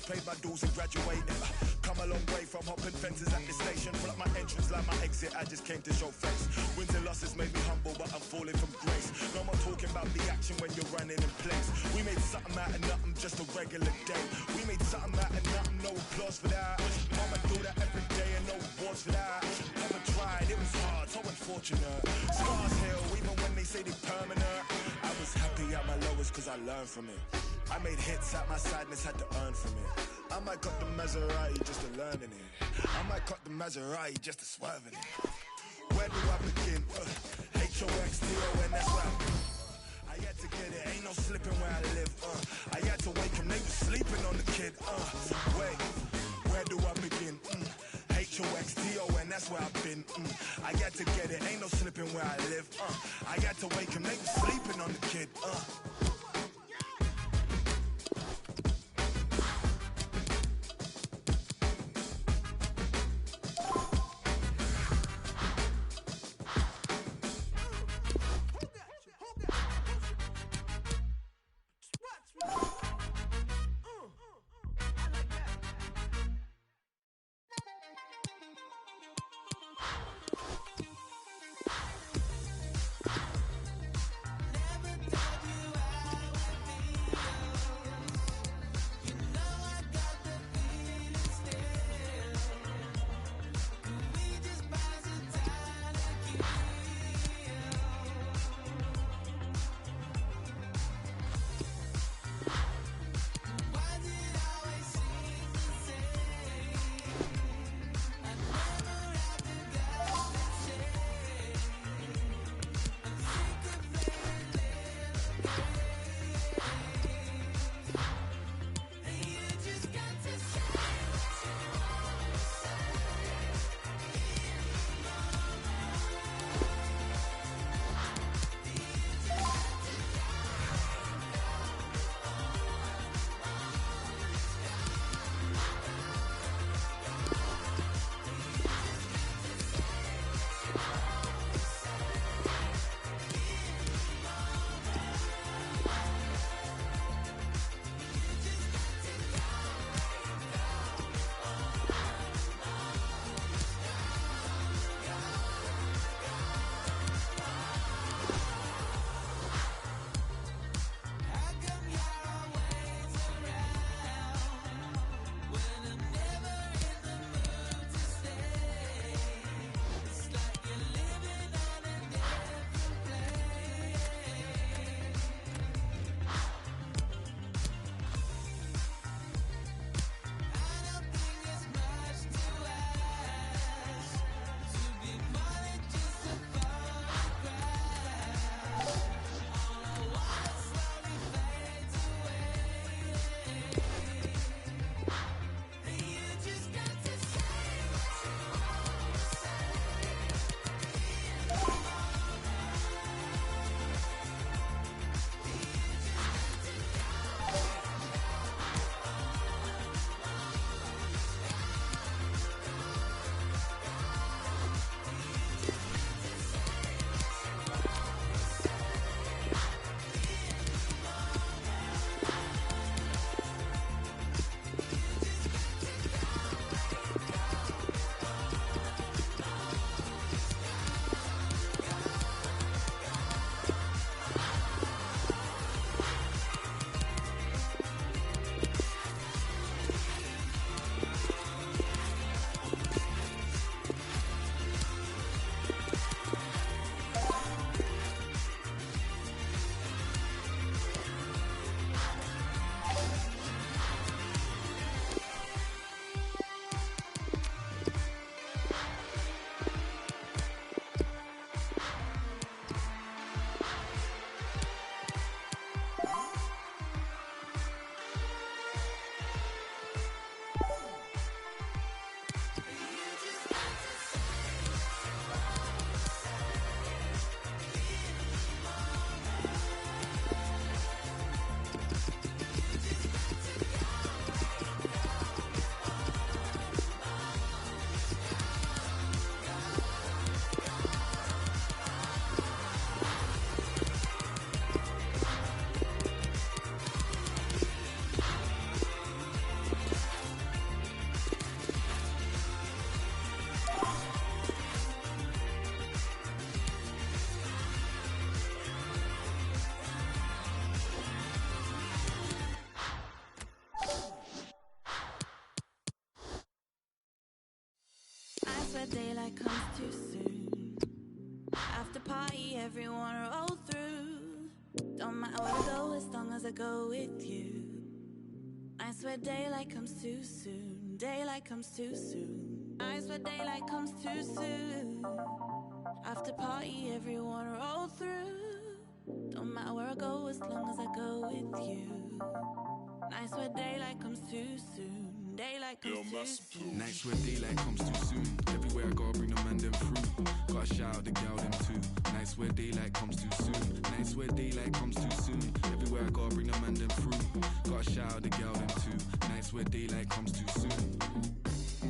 paid my dues and graduated. Come a long way from hopping fences at the station. Pull up my entrance like my exit, I just came to show face. Wins and losses made me humble, but I'm falling from grace. No more talking about the action when you're running in place. We made something out of nothing, just a regular day. We made something out of nothing, no applause for that. Mama do that every day and no awards for that. Never tried, it was hard, so unfortunate. Scars heal, even when they say they permanent. I was happy at my lowest cause I learned from it. I made hits at my sadness, had to earn from it. I might cut the Maserati just to learn in it. I might cut the Maserati just to swerve in it. Where do I begin? H-O-X-T-O-N, that's where I had to get it, ain't no slipping where I live. I had to wake him, they was sleeping on the kid. Wait, where do I begin? H-O-X-T-O-N, that's where I've been. I had to get it, ain't no slipping where I live. I had to wake him, they was sleeping on the kid. where daylight comes too soon. After party, everyone roll through. Don't matter where I go as long as I go with you. I swear daylight comes too soon. Daylight comes too soon. I swear daylight comes too soon. After party, everyone roll through. Don't matter where I go as long as I go with you. Nights where daylight comes too soon. Daylight comes too soon. Nights where daylight comes too soon. Everywhere I gotta bring the man them through. Gotta shout out the gal them too. Nights where daylight comes too soon. Nights where daylight comes too soon. Everywhere I gotta bring the man them through. Gotta shout out the gal them too. Nights where daylight comes too soon.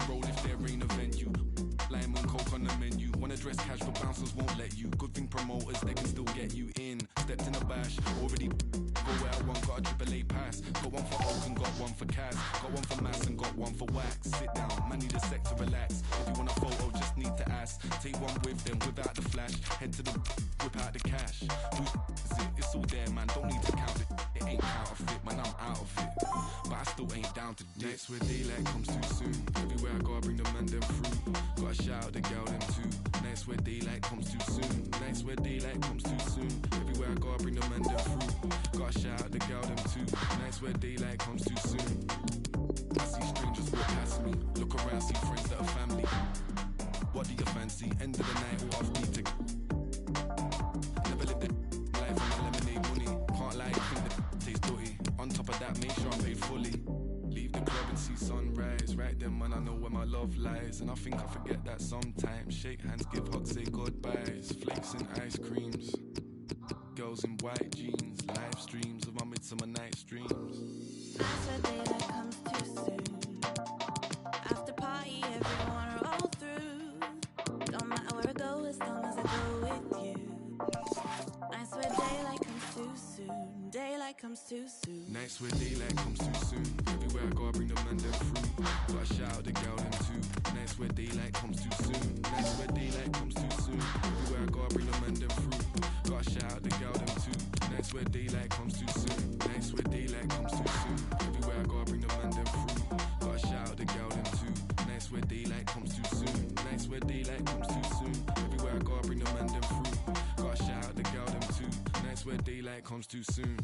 Roll if there ain't a venue. Lime and coke on the menu. Wanna dress cash but bouncers won't let you. Good thing promoters, they can still get you in. Stepped in a bash, already go where I want. Got a AAA pass. Got one for Oak and got one for Kaz. Got one for Mass and got one for Wax. Sit down, man need a sec to relax. If you want a photo, just need to ask. Take one with them without the flash. Head to the whip out the cash. Who's it? It's all there, man. Don't need to count it. It ain't counterfeit, man. I'm out of it. But I still ain't down to dip. Nights where daylight comes too soon. Everywhere I gotta bring the man them through. Gotta shout out the gal them too. Nights where daylight comes too soon. Nights where daylight comes too soon. Everywhere I gotta bring the man them through. Gotta shout out the gal them too. Nights where daylight comes too soon. I see strangers walk past me. Look around, see friends that are family. What do you fancy? End of the night, all off beat. Never lived the life on my lemonade money. Can't lie, I think the tastes dirty. On top of that, make sure I'm paid fully. Leave the club and see sunrise. Right then, man, I know where my love lies. And I think I forget that sometimes. Shake hands, give hugs, say goodbyes. Flakes and ice creams. Girls in white jeans. Live streams of my midsummer night's dreams. Nights where daylight comes too soon. After party, everyone roll through. Don't matter where I go as long as I go with you. Nights where daylight comes too soon. Daylight comes too soon. Nights where daylight comes too soon. Everywhere I gotta bring the man them through. Gotta shout out the gal them too. Nights where daylight comes too soon. Nights where daylight comes too soon. Everywhere I gotta bring the man them through. Gotta shout out the gal them too. Nights where daylight comes too soon. Nights where daylight comes too soon. Everywhere I gotta bring the man them through. Gotta shout out the gal them too. Nights where daylight comes too soon. Nights where daylight comes too soon. Everywhere I gotta bring the man them through. Gotta shout out the gal them too. Nights where daylight comes too soon.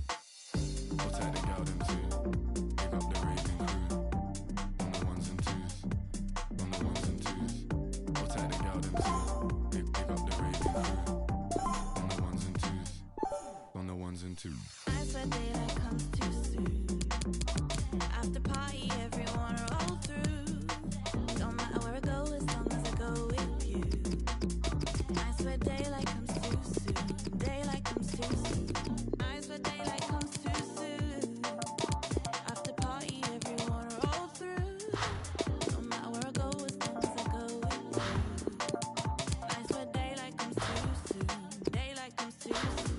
I'll take the gal them too. Pick up the raving crew. On the ones and twos. On the ones and twos. I'll take the gal them too. Pick up the raving crew. On the ones and twos. On the ones and twos. Nights where daylight comes too soon. After party, everyone roll through. Don't matter where I go as long as I go with you. Nights where daylight comes too soon. Daylight comes too soon. Nights where daylight comes too soon. After party, everyone roll through. Don't matter where I go as long as I go with you. Nights where daylight comes too soon. Daylight comes too soon.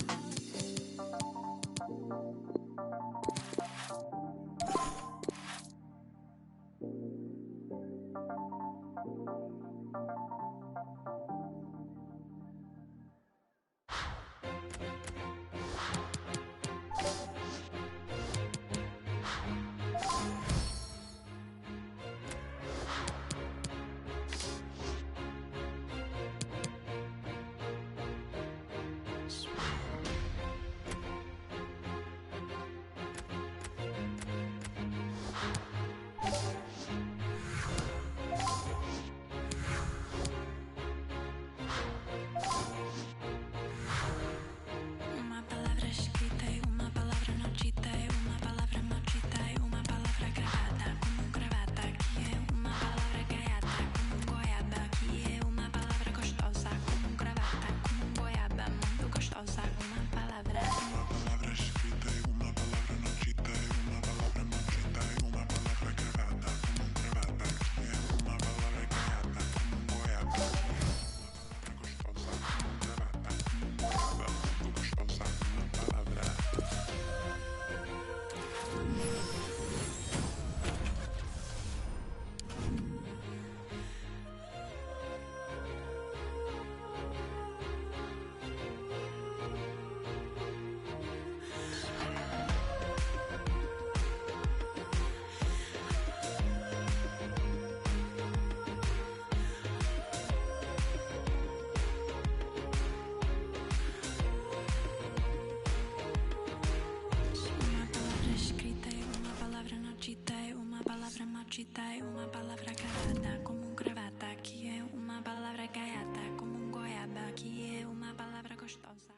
palavra maldita é uma palavra carada como gravata, que é uma palavra gaiata como goiaba, que é uma palavra gostosa.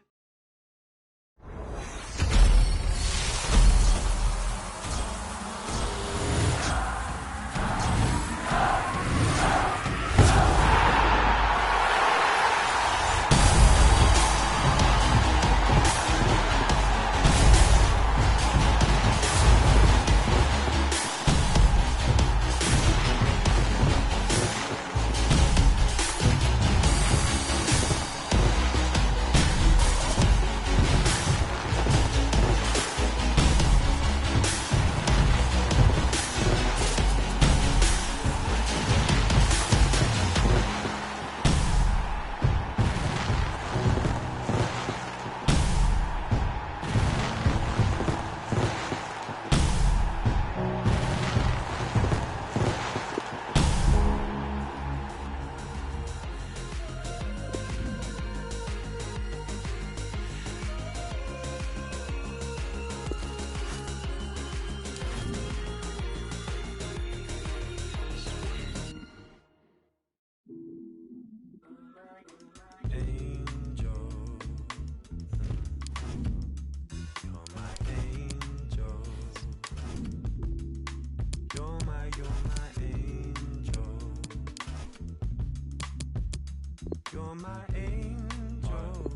You're my angel.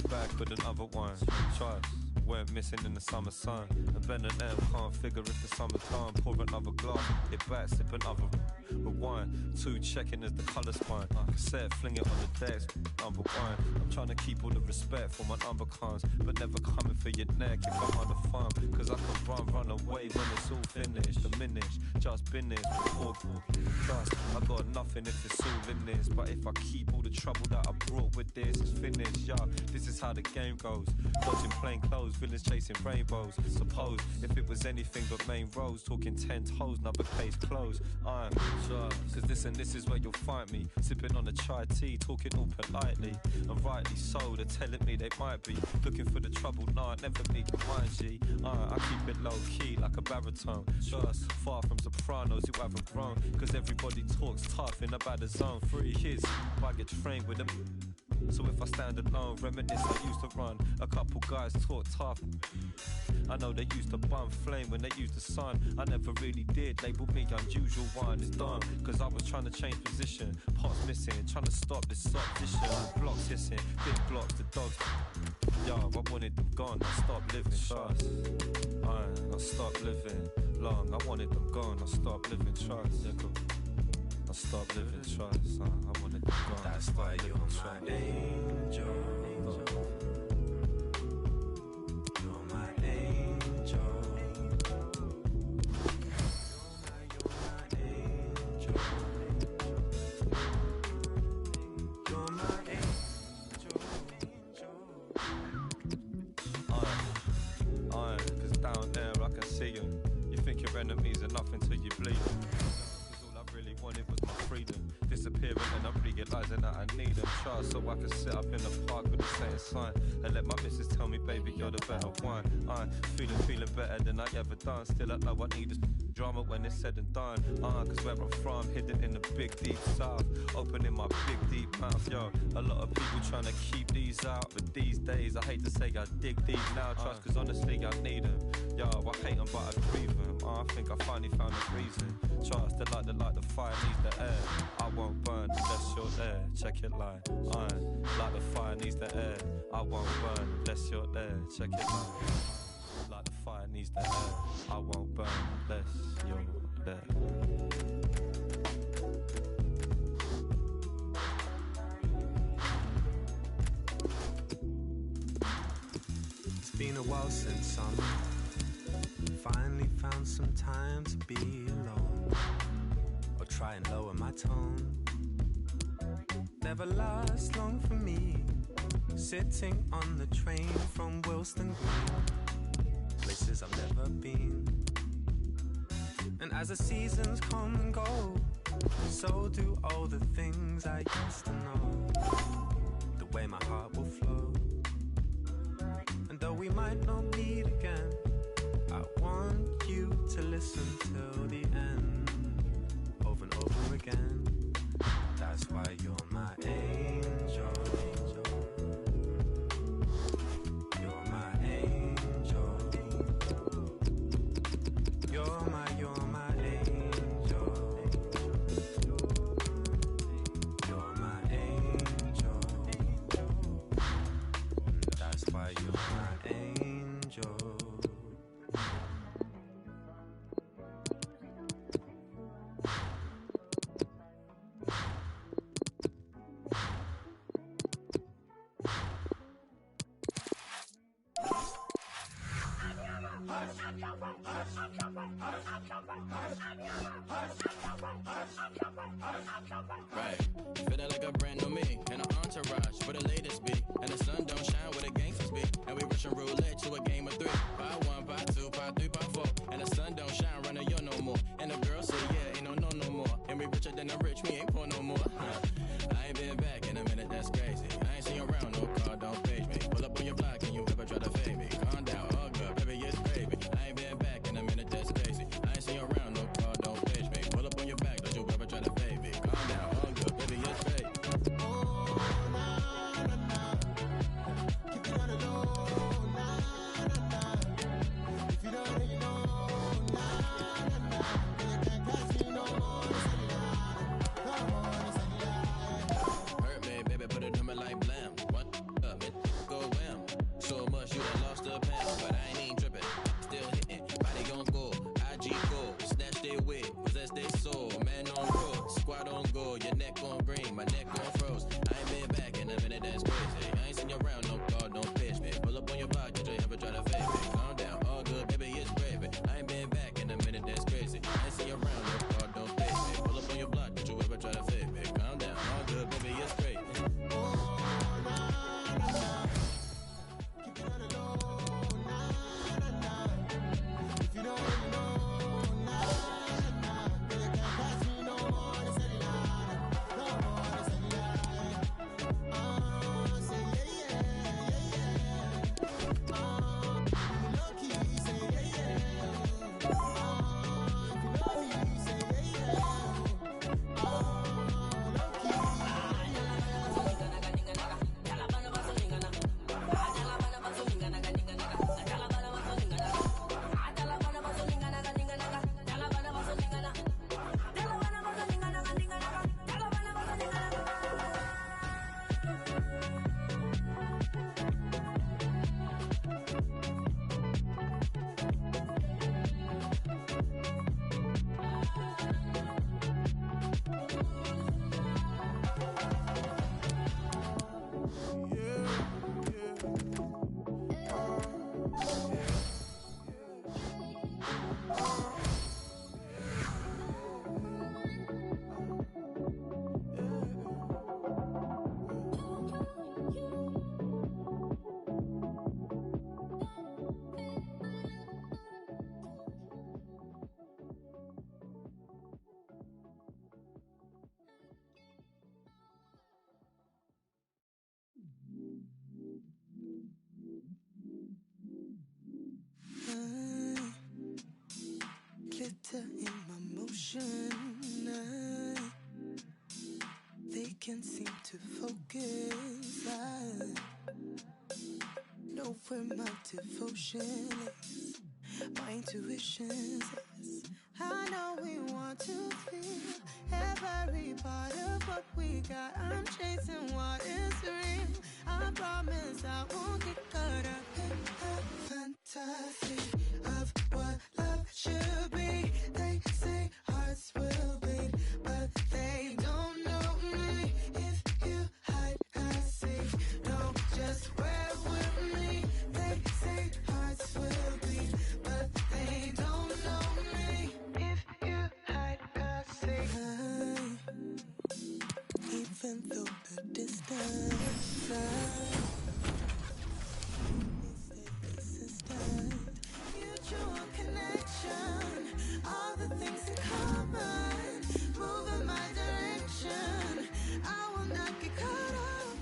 Back with another one. Trust. Weren't missing in the summer sun. And Ben and M can't figure if the summer's done. Pour another glass, it back, sip another rewind. 2 checking as the colour spine. Cassette, fling it on the desk. Number 1. I'm trying to keep all the respect for my number comes, but never coming for your neck if I'm on the farm. Cause I can run away when it's all finished. Diminished, just been this before. Trust, I got nothing if it's all in this. But if I keep all the trouble that I brought with this, it's finished, yeah. This is how the game goes. Dodging plain clothes, villains chasing rainbows. Suppose if it was anything but main roads, talking 10 toes, another case closed. I'm sure, cause this is where you'll find me. Sipping on a chai tea, talking all politely. And rightly so, they're telling me they might be looking for the trouble, nah, never me mind G. I keep it low key like a baritone. Just far from sopranos who haven't grown. Cause everybody talks tough in a bad zone. 3 kids, I get trained with them. So if I stand alone, reminisce I used to run. A couple guys talk tough. I know they used to bum flame when they used the sun. I never really did, label me unusual one. It's done, cause I was trying to change position. Parts missing, trying to stop this opposition. Blocks hissing, big blocks, the dogs. Yo, I wanted them gone, I stopped living. Trust, I stopped living long. I wanted them gone, I stopped living. Trust, yeah, cool. I stopped living, trust, I wanted them gone. That's why you're my angel. You're my angel. You're my angel. You're my angel. Cause down there I can see you. You think your enemies are nothing till you bleed them. Really wanted was my freedom. Disappearing and I'm realizing that I need them. Trust so I can sit up in the park with the same sign and let my missus tell me, baby, you're the better one. I'm feeling better than I ever done. Still I know I need this drama when it's said and done. Cause where I'm from, hidden in the big deep south, opening my big deep mouth. Yo, a lot of people trying to keep these out, but these days I hate to say I dig deep now. Trust cause honestly I need them. Yo, I hate them but I breathe them. I think I finally found a reason. Trust, the fire needs the air. I won't burn unless you're there. Check it line. Like the fire needs the air. I won't burn unless you're there. Check it line. Like the fire needs the air. I won't burn unless you're there. It's been a while since I finally found some time to be alone, or try and lower my tone. Never lasts long for me, sitting on the train from Wilston Green, places I've never been. And as the seasons come and go, so do all the things I used to know. The way my heart will flow, and though we might not meet again. I want you to listen till the end, over and over again. That's why you're my angel. You're my angel. You're my angel. You're my angel. That's why you're my angel. Right, feeling like a brand new me and an entourage where the latest be, and the sun don't shine where the gangsters be, and we rushing roulette to a game of 3. Part 1, part 2, part 3, part 4, and the sun don't shine running yo no more, and the girl say yeah, ain't no more, and we richer than the rich, we ain't poor no more. I ain't been back in a minute, that's crazy. I ain't seen you around, no car, don't page me. Pull up on your block and you ever try to fade me. Calm down, all good, baby, it's gravy. I ain't been back in a minute, that's crazy. I ain't seen you around, no car, don't page me. Pull up on your back, don't you ever try to fade me. Calm down, all good, baby, it's gravy. Hurt me, baby, put it on me like blam. What up, it go wham. So much you done lost a pound, but I ain't even tripping. Still hitting, body gon' go, IG go, snatch they wig, possess they soul. Man on road, squad on go, your neck on green, my neck on froze. I ain't been back in a minute, that's crazy. I ain't seen you around, no car, don't pitch me. Pull up on your block, did you ever try to fake me? Calm down, all good, baby, it's gravy. I ain't been back in a minute, that's crazy. I ain't seen you around, no car, don't pitch me. Pull up on your block, did you ever try to fake me? Calm down, all good, baby, it's crazy. Glitter in my motion. They can't seem to focus. I know where my devotion is. My intuition says I know we want to feel every part of what we got. I'm chasing what is real. I promise I won't get caught up in a fantasy of what love should be. They say hearts will bleed, but they don't know me. If you hide, I see. No, just wear with me. They say hearts will bleed, but they don't know me. If you hide, I see. Even though the distance mutual connection, all the things in common, move in my direction. I will not get caught up.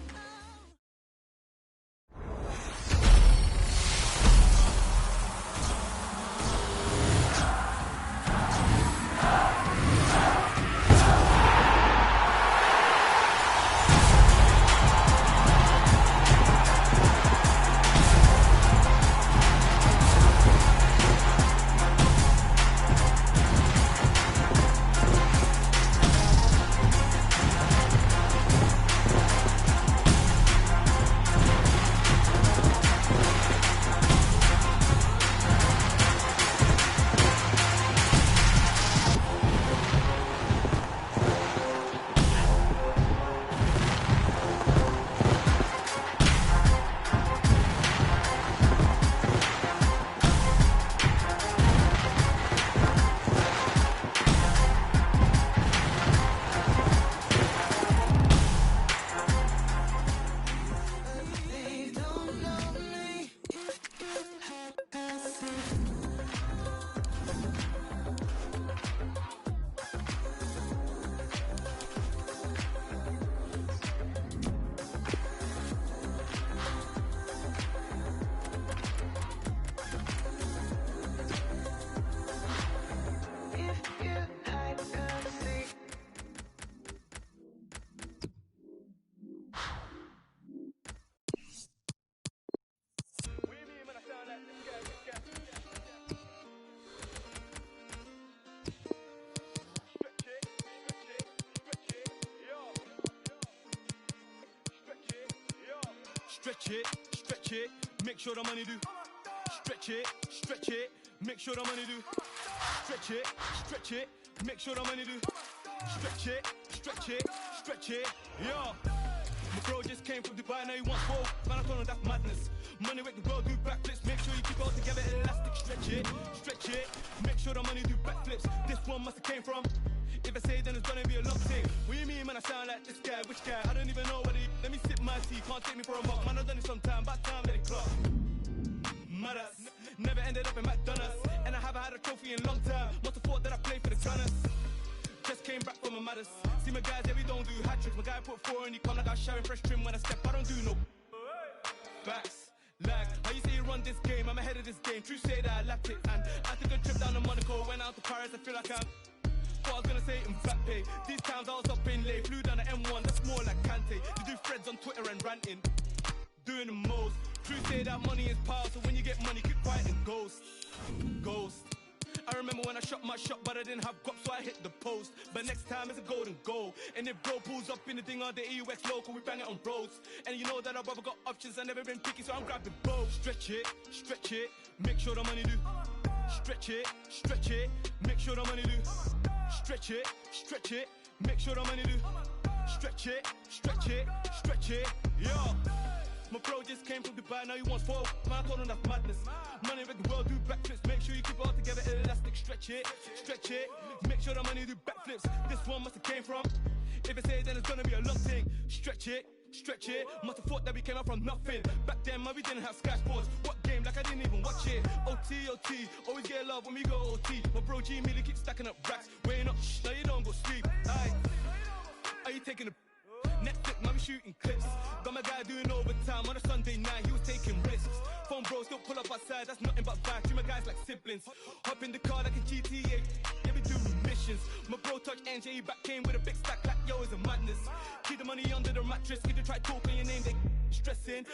Stretch it, make sure the money do. Stretch it, make sure the money do. Stretch it, make sure the money do. Stretch it, yeah. My bro just came from Dubai, now he wants gold. Man, I told him that's madness. Money make the world do backflips. Make sure you keep it all together, elastic. Stretch it, make sure the money do backflips. This one must have came from. If I say then it's gonna be a long thing. What you mean, man? I sound like this guy, which guy? I don't even know what he. Let me sip my tea, can't take me for a mock. Man, I've done it sometime, about time let it clock. Matters, never ended up in McDonald's. And I haven't had a trophy in a long time. Must have thought that I played for the Gunners. Just came back from a matters. See my guys, yeah, we don't do hat tricks. My guy put 4 and he come like I was showering fresh trim when I step. I don't do no backs. Lag, how you say you run this game? I'm ahead of this game. True say that I lapped it. And I took a trip down to Monaco. Went out to Paris, I feel like I'm. What I was gonna say in Mbappe. These times I was up in late. Flew down the M1, that's more like Kante. You do threads on Twitter and ranting. Doing the most. True say that money is power. So when you get money, keep quiet and ghost. I remember when I shot my shot, but I didn't have guap, so I hit the post. But next time it's a golden goal. And if bro pulls up in the thing on the EUX local, we bang it on bros. And you know that our brother got options, I never been picky, so I'm grabbing both. Stretch it, make sure the money do. Stretch it, make sure the money do. Stretch it, make sure the money do. Stretch it, yo. My bro just came from Dubai, now he wants 4. Man, I told him that's madness. Money make the world do backflips. Make sure you keep it all together, elastic. Stretch it, make sure the money do backflips. This one must have came from. If I say it, then it's gonna be a long thing. Stretch it, must have thought that we came up from nothing. Back then, man, we didn't have Sky Sports. What game? Like I didn't even watch it. OT, always get love when we go OT. My bro G Millie keeps stacking up racks. Weighing up, now you don't go sleep. Aye. Are you taking a Netflix, man, we shooting clips. Got my guy doing overtime on a Sunday night, he was taking risks. Phone bros don't pull up outside, that's nothing but vibes. Treat my guys like siblings. Hop in the car like a GTA, yeah, we do missions. My bro touch NJ back came with a big stack like yo, it's a madness. Keep the money under the mattress, if they try talking your name, they stressing.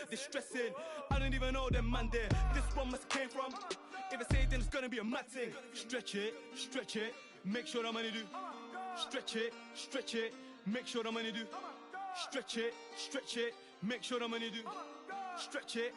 I don't even know them man there. This one must have came from. If I say it, then it's gonna be a mad thing. Stretch it, make sure the money do. Stretch it, make sure the money do. Stretch it, make sure the money do. Stretch it.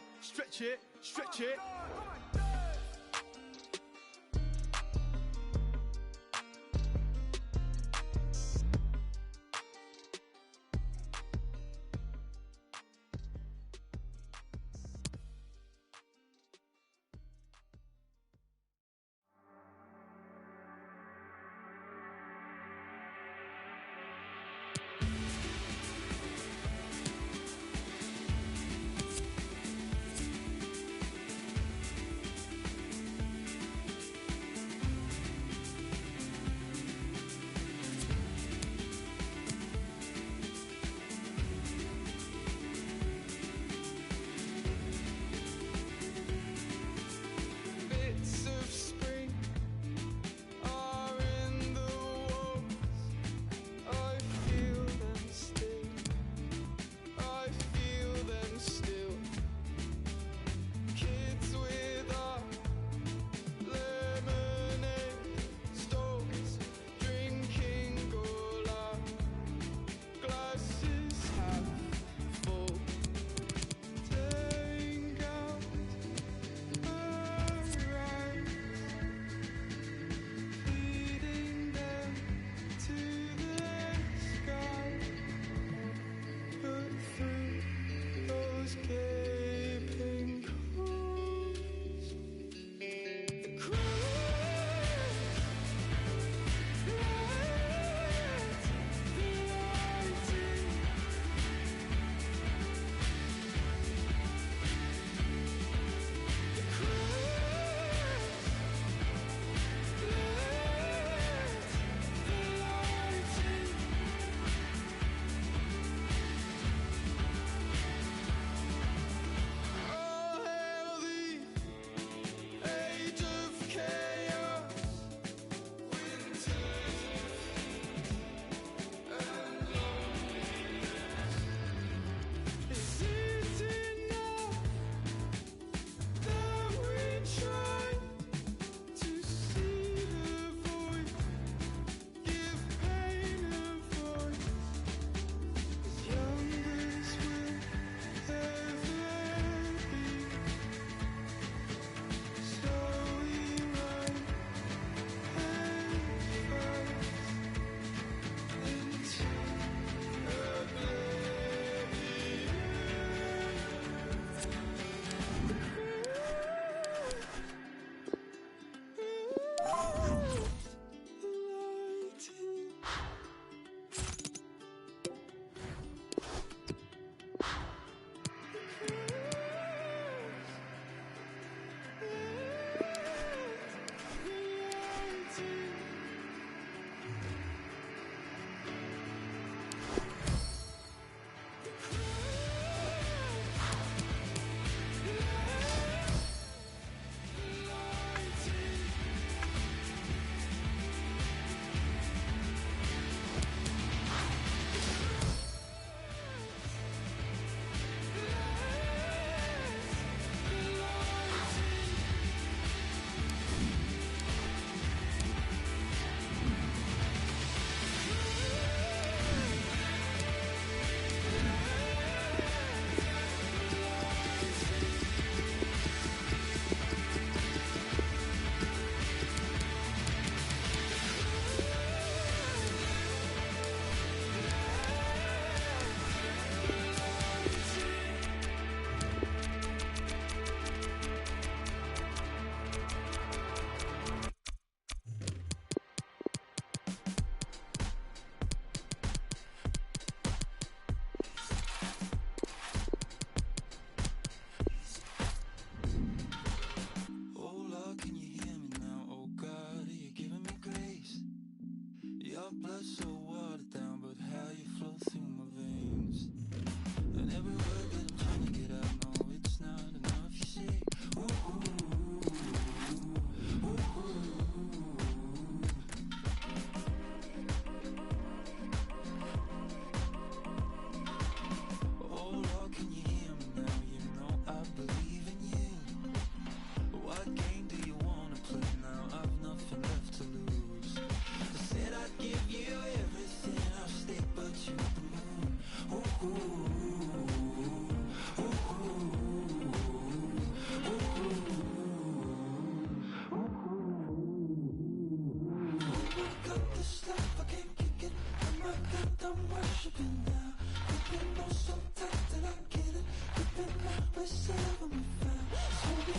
this love, I can't kick it. Oh my God, I'm worshiping now. You've been on so tight that I get it. You've been always there when we found. So you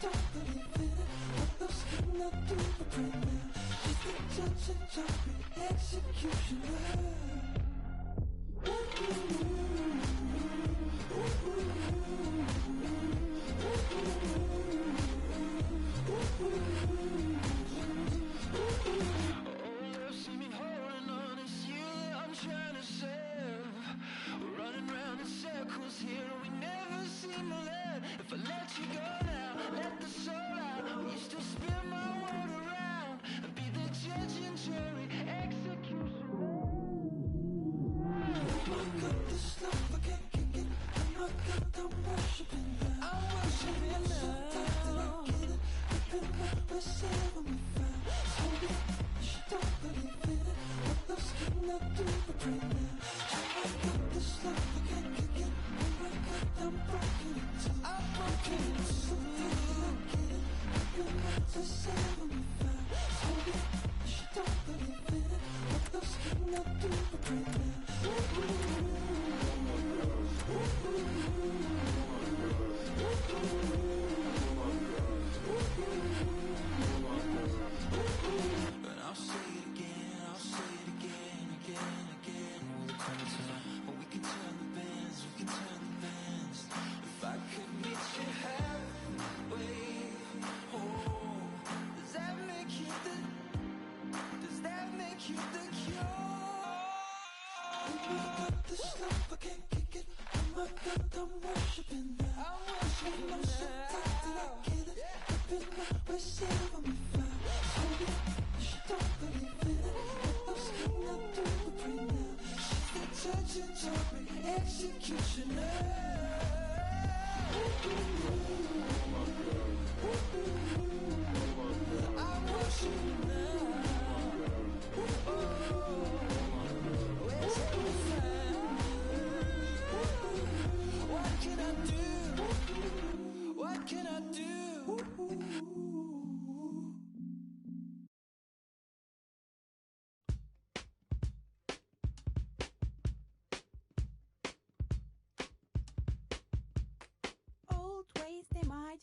don't believe in it. What else can I do but pray now? Just the judge and jury, executioner.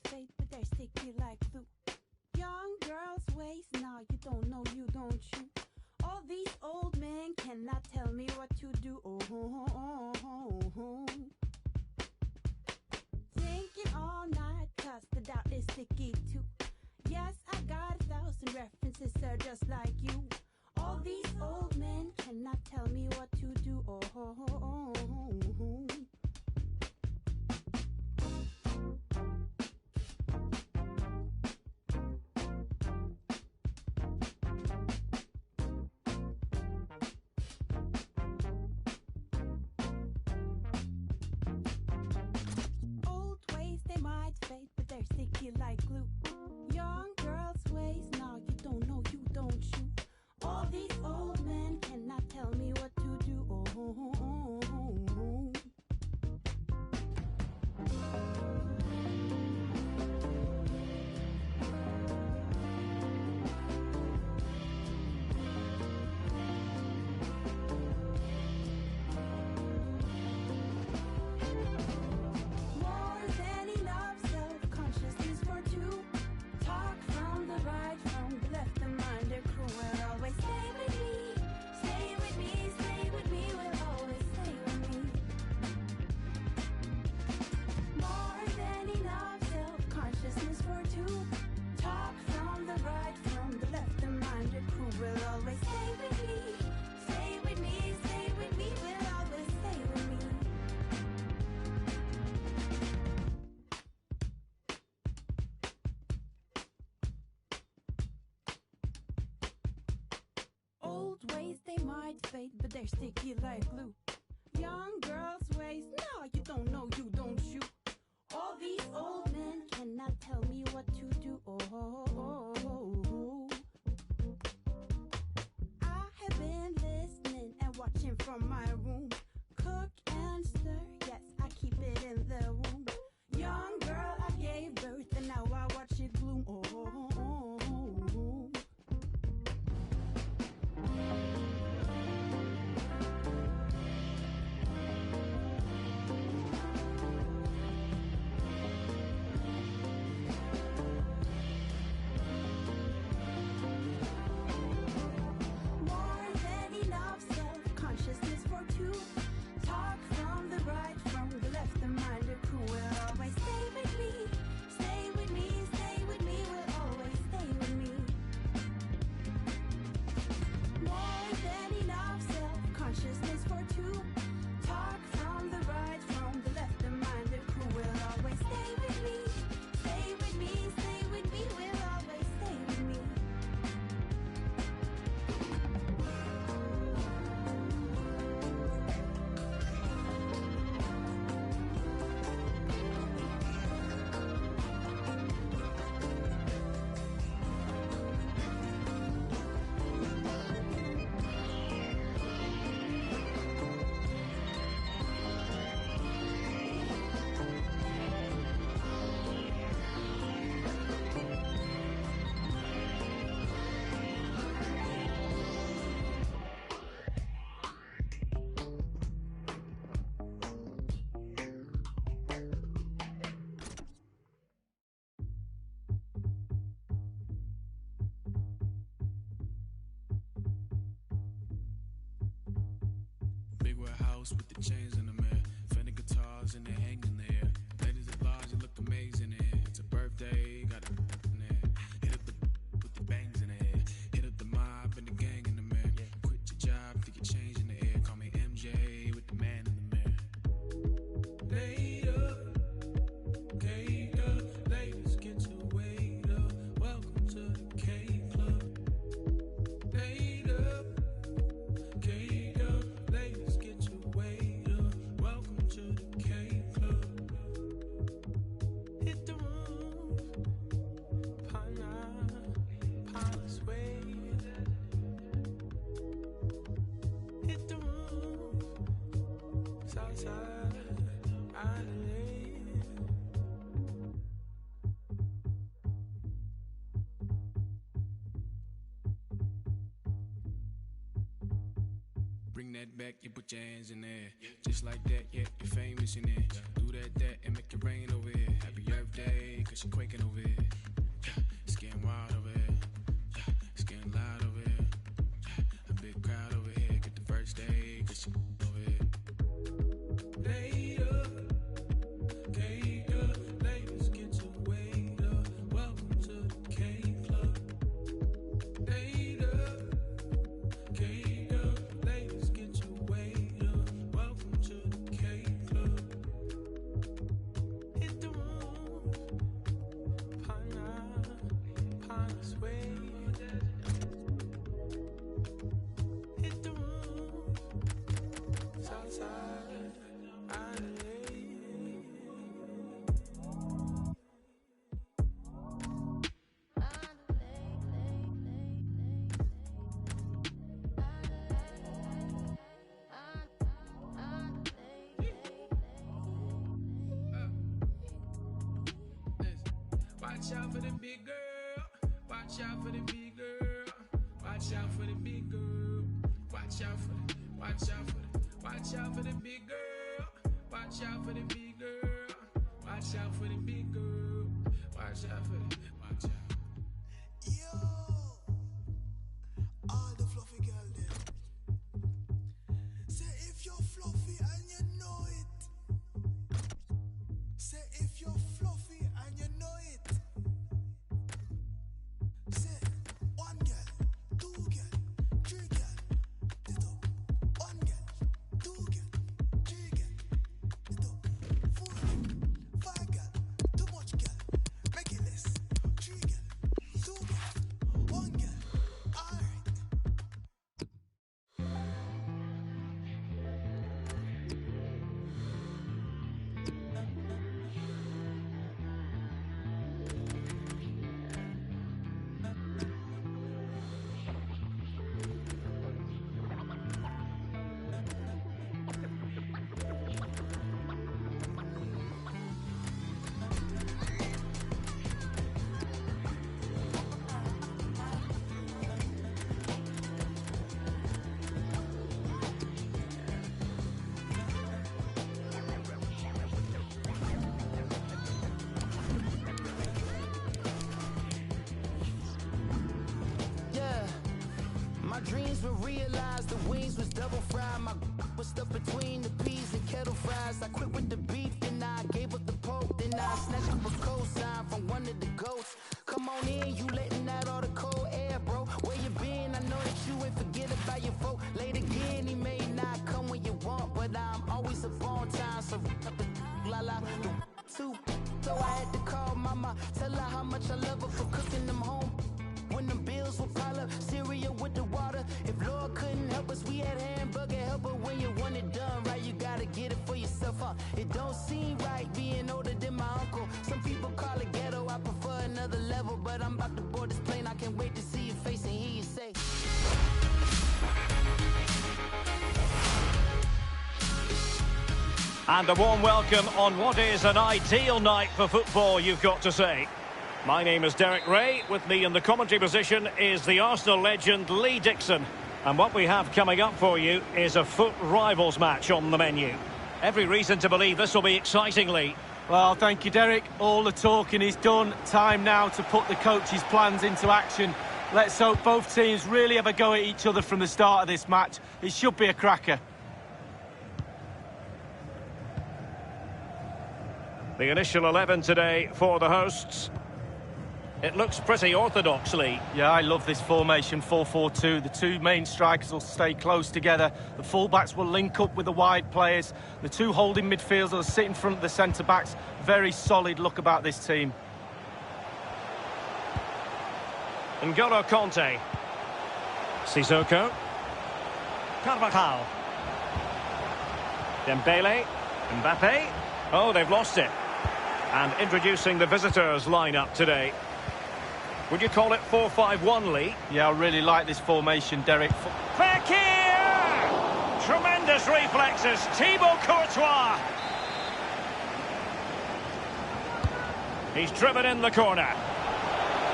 Fade, but they're sticky like glue. Young girls waste, now you don't know, you don't you. All these old men cannot tell me what to do. Thinking all night, cause the doubt is sticky too. Yes, I got 1,000 references, sir, just like you. All these old men cannot tell me what to do. Like glue. Young girls waste, now you don't know, you don't you. All these old men cannot tell me what to do. Ways they might fade, but they're sticky like glue. Young girls waste, now you don't know, you don't you. All these old men cannot tell me what to do. I have been listening and watching from my room. Cook and stir, yes, I keep it in the womb. Young girl, I gave birth and now I watch it bloom. house with the chains in them air. Fender guitars and they're hanging there. Ladies at large, you look amazing there. It's a birthday, got a in there. Hit up the with the bangs in there. Hit up the mob and the gang in the mirror. Quit your job, think your change in the air. Call me MJ with the man in the mirror. Laid up, caked up, ladies get your weight up. Welcome to the K Club. Laid up, caked up, ladies get your weight up. Welcome to the K Club. Hit the roof, Pana's way. Hit the roof, Southside, Island. Bring that back, you put your hands in there. Just like that, yeah, you're famous in there. Do that, and make it rain over here. Happy Earth Day, cause you're quaking over here. Yeah, it's getting wild over here. Yeah, it's getting loud over here. Yeah, a big crowd over here. Get the first day, cause you over here. Laid up, caked up, ladies get your weight up. Welcome to the K Club. Laid up, caked up, ladies get your weight up. Welcome to the K Club. Hit the roof, Pana's way. Hit the roof, Southside, Island. Watch out for the big girl. Watch out for the big girl. Watch out for the big girl. Watch out for the. Watch out for the. Watch out for the big girl. Watch out for the big girl. Watch out for the big girl. Watch out for the. Watch out. Yo, all the fluffy girl there. Say if you're fluffy and you know it. Say if you're fluffy and you know it. Say one girl, two girl, three girl, it up. One girl, two girl, three girl, it up. Four girl, five girl, too much girl, make it less. Three girl, two girl, one girl. Alright. Yeah, my dreams were realized. The wings was double fried. My was stuffed between the peas and kettle fries. I quit with the beef, then I gave up the pork. Then I snatched up a cosign from one of the goats. Come on in, you letting out all the cold air, bro. Where you been? I know that you ain't forget about your folk. Late again, he may not come when you want, but I'm always up on time. So la la, too. So I had to call mama, tell her how much I love her for cooking them home. When them bills would pile up, cereal with the water. If Lord couldn't help us, we had hamburger helper. When you want it done right, you gotta get it for yourself, huh? It don't seem right being older than my uncle. Some people call it ghetto, I prefer another level. But I'm about to board this plane, I can't wait to see your face and hear you say. And a warm welcome on what is an ideal night for football, you've got to say. My name is Derek Ray. With me in the commentary position is the Arsenal legend Lee Dixon. And what we have coming up for you is a foot rivals match on the menu. Every reason to believe this will be exciting, Lee. Well, thank you, Derek. All the talking is done. Time now to put the coach's plans into action. Let's hope both teams really have a go at each other from the start of this match. It should be a cracker. The initial 11 today for the hosts. It looks pretty orthodox, Lee. Yeah, I love this formation, 4-4-2. The two main strikers will stay close together. The full-backs will link up with the wide players. The two holding midfielders will sit in front of the centre-backs. Very solid look about this team. N'Golo Kanté. Sissoko. Carvajal. Dembele. Mbappe. Oh, they've lost it. And introducing the visitors lineup today. Would you call it 4-5-1, Lee? Yeah, I really like this formation, Derek. Fekir! Tremendous reflexes. Thibaut Courtois. He's driven in the corner.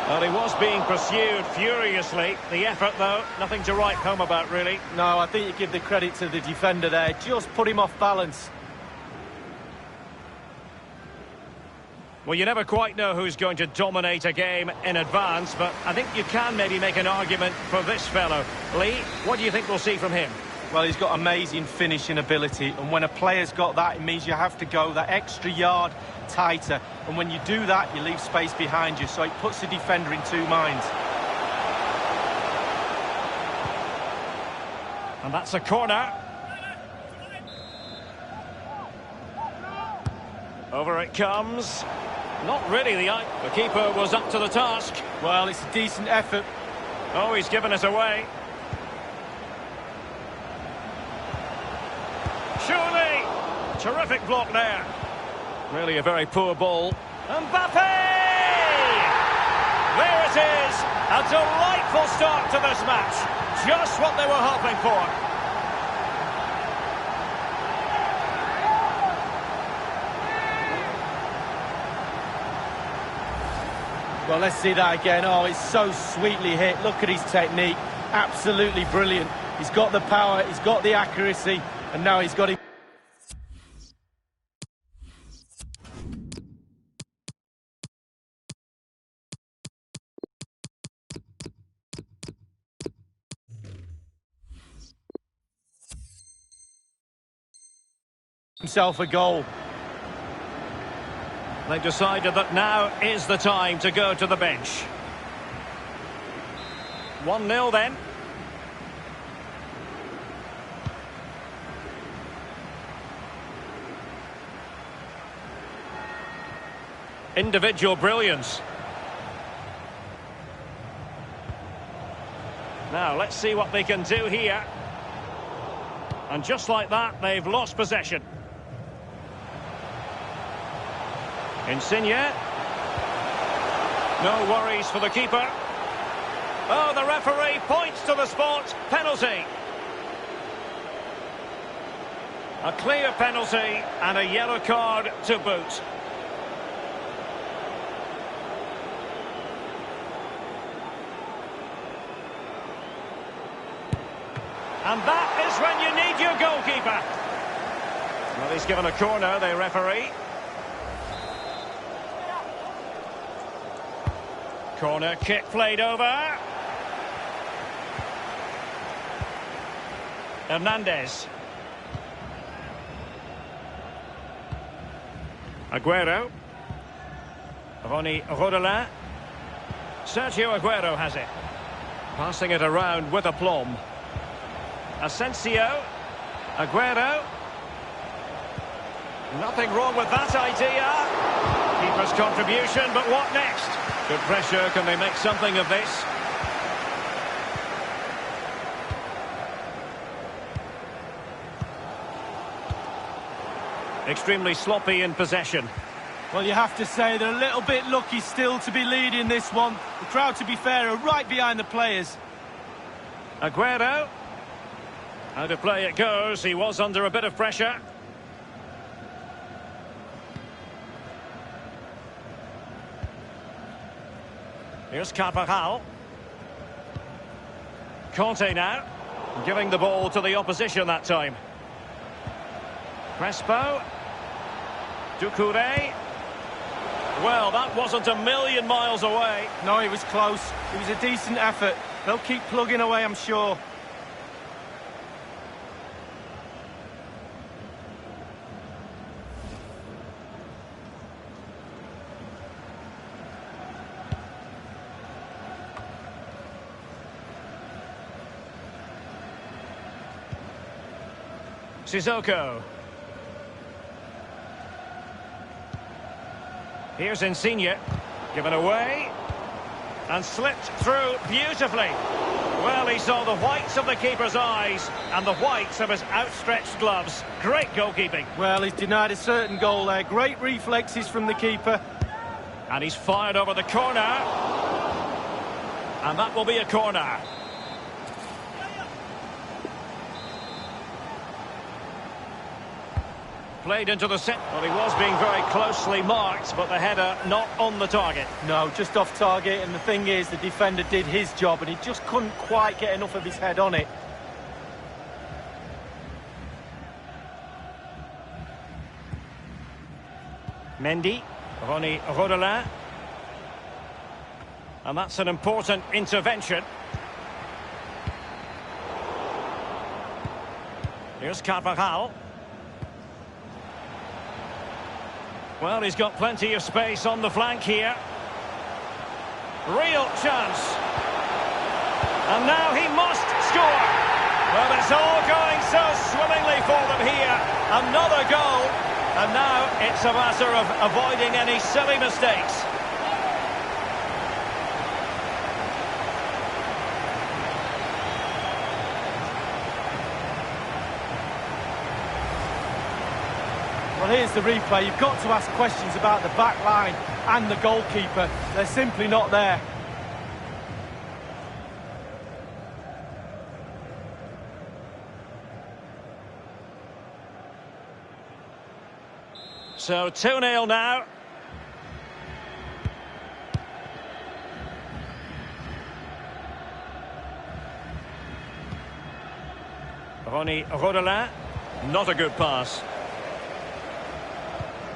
Well, he was being pursued furiously. The effort, though, nothing to write home about, really. No, I think you give the credit to the defender there. Just put him off balance. Well, you never quite know who's going to dominate a game in advance, but I think you can maybe make an argument for this fellow. Lee, what do you think we'll see from him? Well, he's got amazing finishing ability, and when a player's got that, it means you have to go that extra yard tighter, and when you do that, you leave space behind you, so it puts the defender in two minds. And that's a corner. Over it comes. Not really, the keeper was up to the task. Well, it's a decent effort. Oh, he's given it away. Surely! Terrific block there. Really a very poor ball. Mbappe! There it is! A delightful start to this match. Just what they were hoping for. Well, let's see that again. Oh, it's so sweetly hit. Look at his technique. Absolutely brilliant. He's got the power, he's got the accuracy, and now he's got it. Himself a goal. They've decided that now is the time to go to the bench. 1-0 then. Individual brilliance. Now, let's see what they can do here. And just like that, they've lost possession. Insigne. No worries for the keeper. Oh, the referee points to the spot. Penalty. A clear penalty and a yellow card to boot. And that is when you need your goalkeeper. Well, he's given a corner, the referee. Corner kick played over. Hernandez. Aguero. Ronnie Rodelin. Sergio Aguero has it. Passing it around with aplomb. Asensio. Aguero. Nothing wrong with that idea. Keeper's contribution, but what next? Good pressure, can they make something of this? Extremely sloppy in possession. Well, you have to say they're a little bit lucky still to be leading this one. The crowd, to be fair, are right behind the players. Aguero. Out of play it goes. He was under a bit of pressure. Here's Carvajal. Kanté now. Giving the ball to the opposition that time. Crespo. Doucouré. Well, that wasn't a million miles away. No, it was close. It was a decent effort. They'll keep plugging away, I'm sure. Sissoko. Here's Insigne, given away, and slipped through beautifully. Well, he saw the whites of the keeper's eyes and the whites of his outstretched gloves. Great goalkeeping. Well, he's denied a certain goal there. Great reflexes from the keeper. And he's fired over the corner. And that will be a corner. Played into the set. Well, he was being very closely marked, but the header not on the target. No, just off target, and the thing is, the defender did his job, and he just couldn't quite get enough of his head on it. Mendy, Ronnie Rodelin. And that's an important intervention. Here's Carvajal. Well, he's got plenty of space on the flank here. Real chance. And now he must score. Well, it's all going so swimmingly for them here. Another goal. And now it's a matter of avoiding any silly mistakes. Well, here's the replay. You've got to ask questions about the back line and the goalkeeper. They're simply not there. So 2-0 now. Ronnie Rodelin. Not a good pass.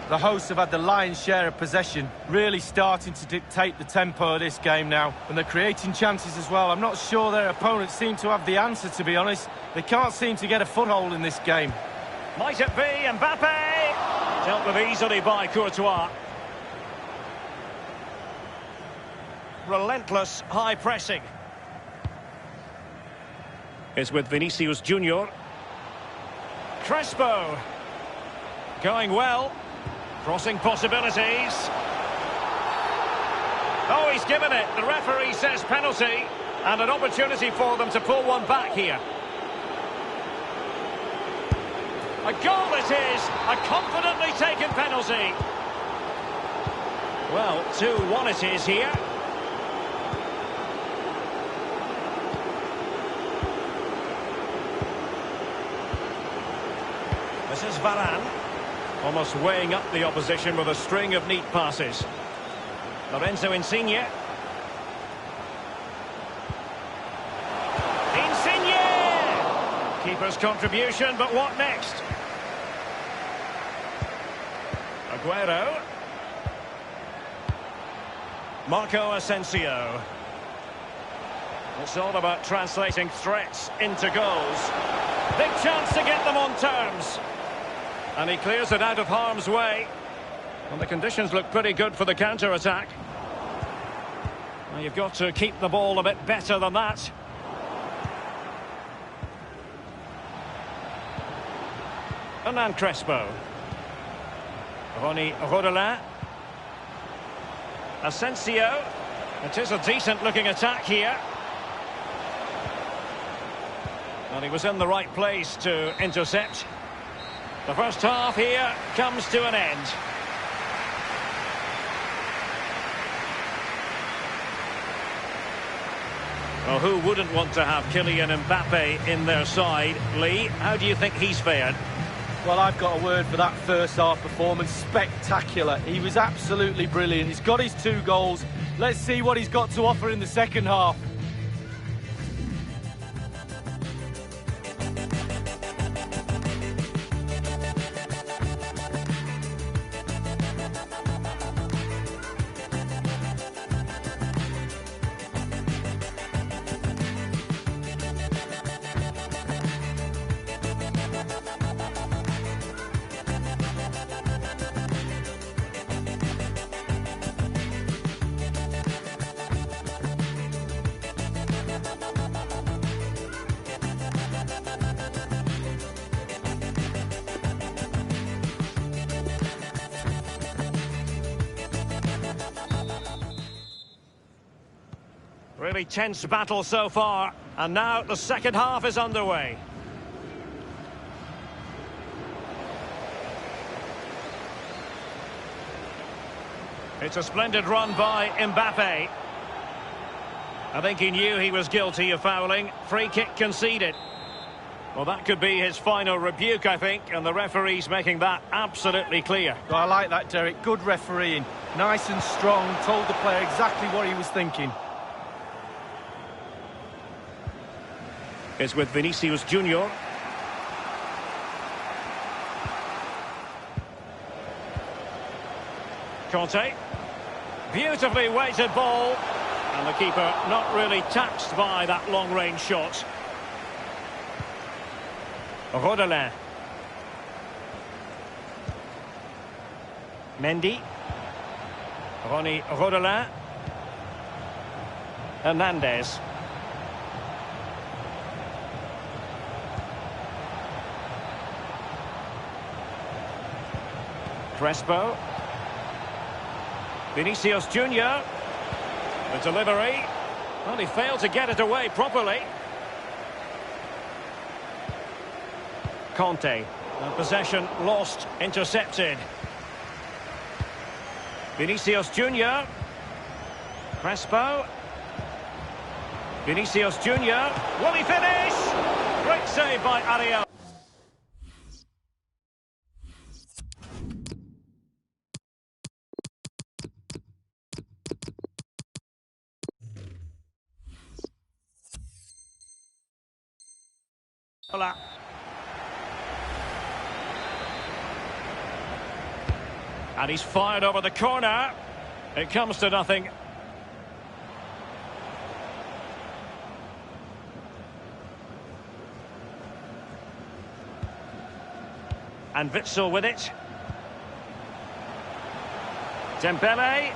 The hosts have had the lion's share of possession, really starting to dictate the tempo of this game now. And they're creating chances as well. I'm not sure their opponents seem to have the answer, to be honest. They can't seem to get a foothold in this game. Might it be Mbappe? Dealt with easily by Courtois. Relentless high pressing. Is with Vinicius Junior. Crespo. Going well. Crossing possibilities. Oh, he's given it. The referee says penalty. And an opportunity for them to pull one back here. A goal it is. A confidently taken penalty. Well, 2-1 it is here. This is Varane. Almost weighing up the opposition with a string of neat passes. Lorenzo Insigne. Insigne! Keeper's contribution, but what next? Aguero. Marco Asensio. It's all about translating threats into goals. Big chance to get them on terms. And he clears it out of harm's way. Well, the conditions look pretty good for the counter-attack. Well, you've got to keep the ball a bit better than that. Hernan Crespo. Ronnie Rodelin. Asensio. It is a decent-looking attack here. And he was in the right place to intercept. The first half here comes to an end. Well, who wouldn't want to have Kylian Mbappe in their side? Lee, how do you think he's fared? Well, I've got a word for that first half performance. Spectacular. He was absolutely brilliant. He's got his 2 goals. Let's see what he's got to offer in the second half. Really tense battle so far, and now the second half is underway. It's a splendid run by Mbappe. I think he knew he was guilty of fouling. Free kick conceded. Well, that could be his final rebuke, I think, and the referee's making that absolutely clear. Well, I like that, Derek. Good refereeing. Nice and strong. Told the player exactly what he was thinking. It's with Vinicius Junior. Conte. Beautifully weighted ball. And the keeper not really taxed by that long-range shot. Rodelin. Mendy. Ronnie Rodelin. Hernandez. Crespo. Vinicius Junior. The delivery. Well, he failed to get it away properly. Conte. Possession lost, intercepted. Vinicius Junior. Crespo. Vinicius Junior. Will he finish? Great save by Ariel. And he's fired over the corner. It comes to nothing. And Witsel with it. Dembele.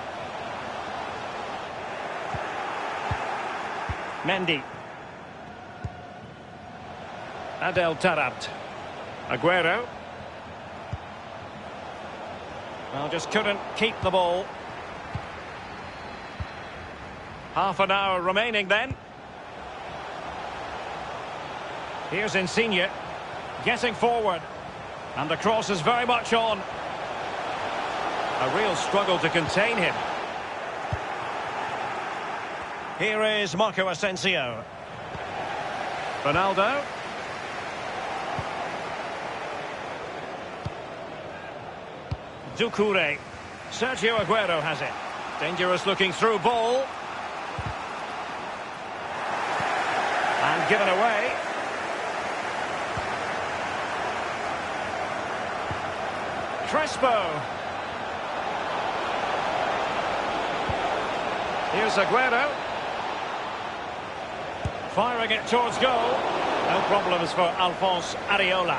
Mendy. Adel Tarabt. Aguero. Well, just couldn't keep the ball. Half an hour remaining then. Here's Insigne. Getting forward. And the cross is very much on. A real struggle to contain him. Here is Marco Asensio. Ronaldo. Doucouré. Sergio Aguero has it. Dangerous looking through ball. And given away. Crespo. Here's Aguero. Firing it towards goal. No problems for Alphonse Areola.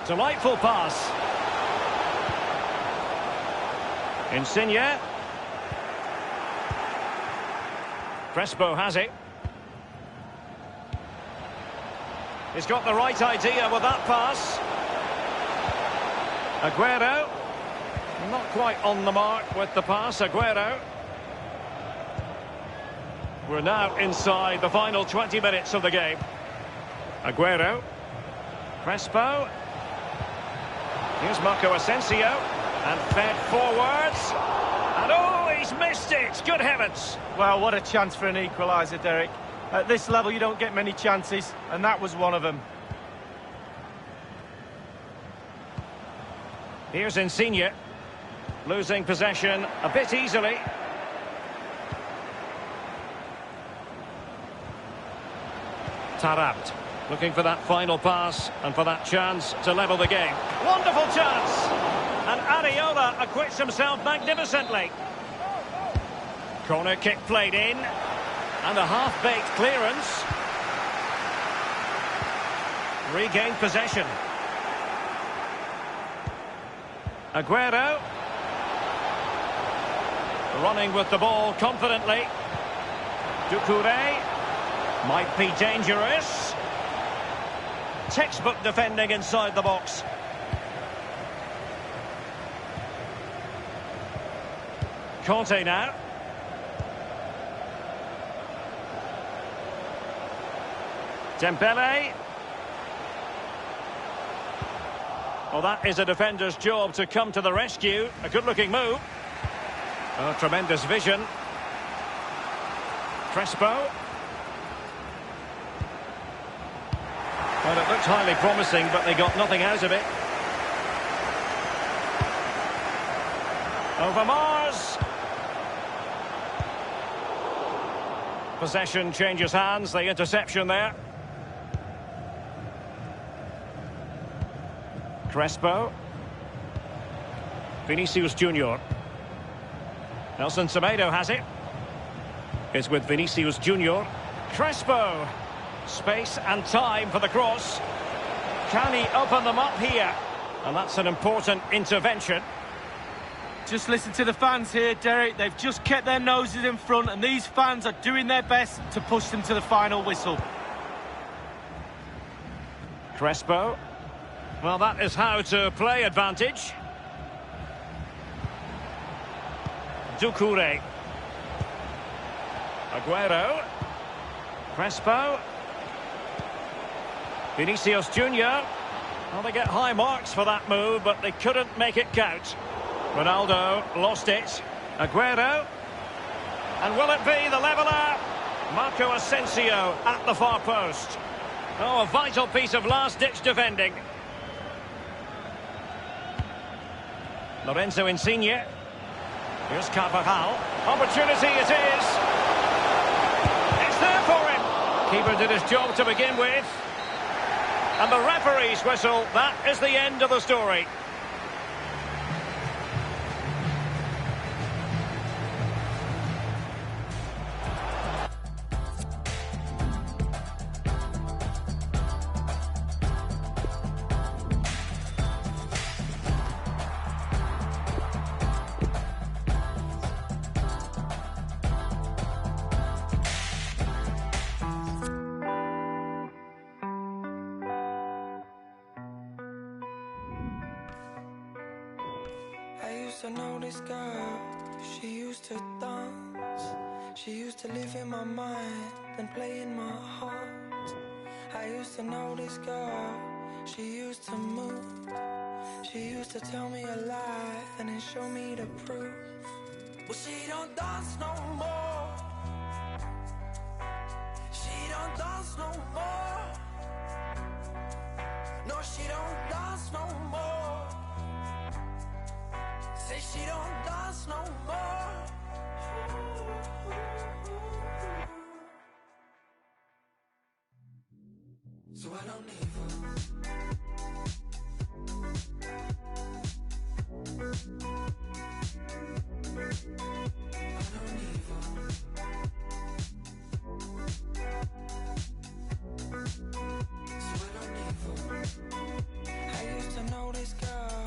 Delightful pass. Insigne. Crespo has it. He's got the right idea with that pass. Aguero. Not quite on the mark with the pass, Aguero. We're now inside the final 20 minutes of the game. Aguero. Crespo. Here's Marco Asensio. And fed forwards. And oh, he's missed it. Good heavens. Well, what a chance for an equaliser, Derek. At this level, you don't get many chances, and that was one of them. Here's Insigne. Losing possession a bit easily. Tarabt. Looking for that final pass and for that chance to level the game. Wonderful chance! And Areola acquits himself magnificently. Corner kick played in. And a half-baked clearance. Regained possession. Aguero. Running with the ball confidently. Doucouré. Might be dangerous. Textbook defending inside the box. Conte now. Dembele. Well, that is a defender's job to come to the rescue. A good-looking move. Oh, tremendous vision. Crespo. Well, it looked highly promising, but they got nothing out of it. Over Mars. Possession changes hands, the interception there. Crespo. Vinicius Junior. Nelson Semedo has it. It's with Vinicius Junior. Crespo. Space and time for the cross. Can he open them up here? And that's an important intervention. Just listen to the fans here, Derek. They've just kept their noses in front, and these fans are doing their best to push them to the final whistle. Crespo. Well, that is how to play advantage. Doucouré. Aguero. Crespo. Vinicius Junior. Well, they get high marks for that move, but they couldn't make it count. Ronaldo lost it. Aguero. And will it be the leveller? Marco Asensio at the far post. Oh, a vital piece of last-ditch defending. Lorenzo Insigne. Here's Carvajal. Opportunity it is. It's there for him. Keeper did his job to begin with. And the referee's whistle, that is the end of the story. I used to know this girl, she used to dance. She used to live in my mind, then play in my heart. I used to know this girl, she used to move. She used to tell me a lie, and then show me the proof. Well, she don't dance no more. She don't dance no more. No, she don't dance no more. Say she don't dance no more. So I don't need her. I don't need her. So I don't need her. I used to know this girl.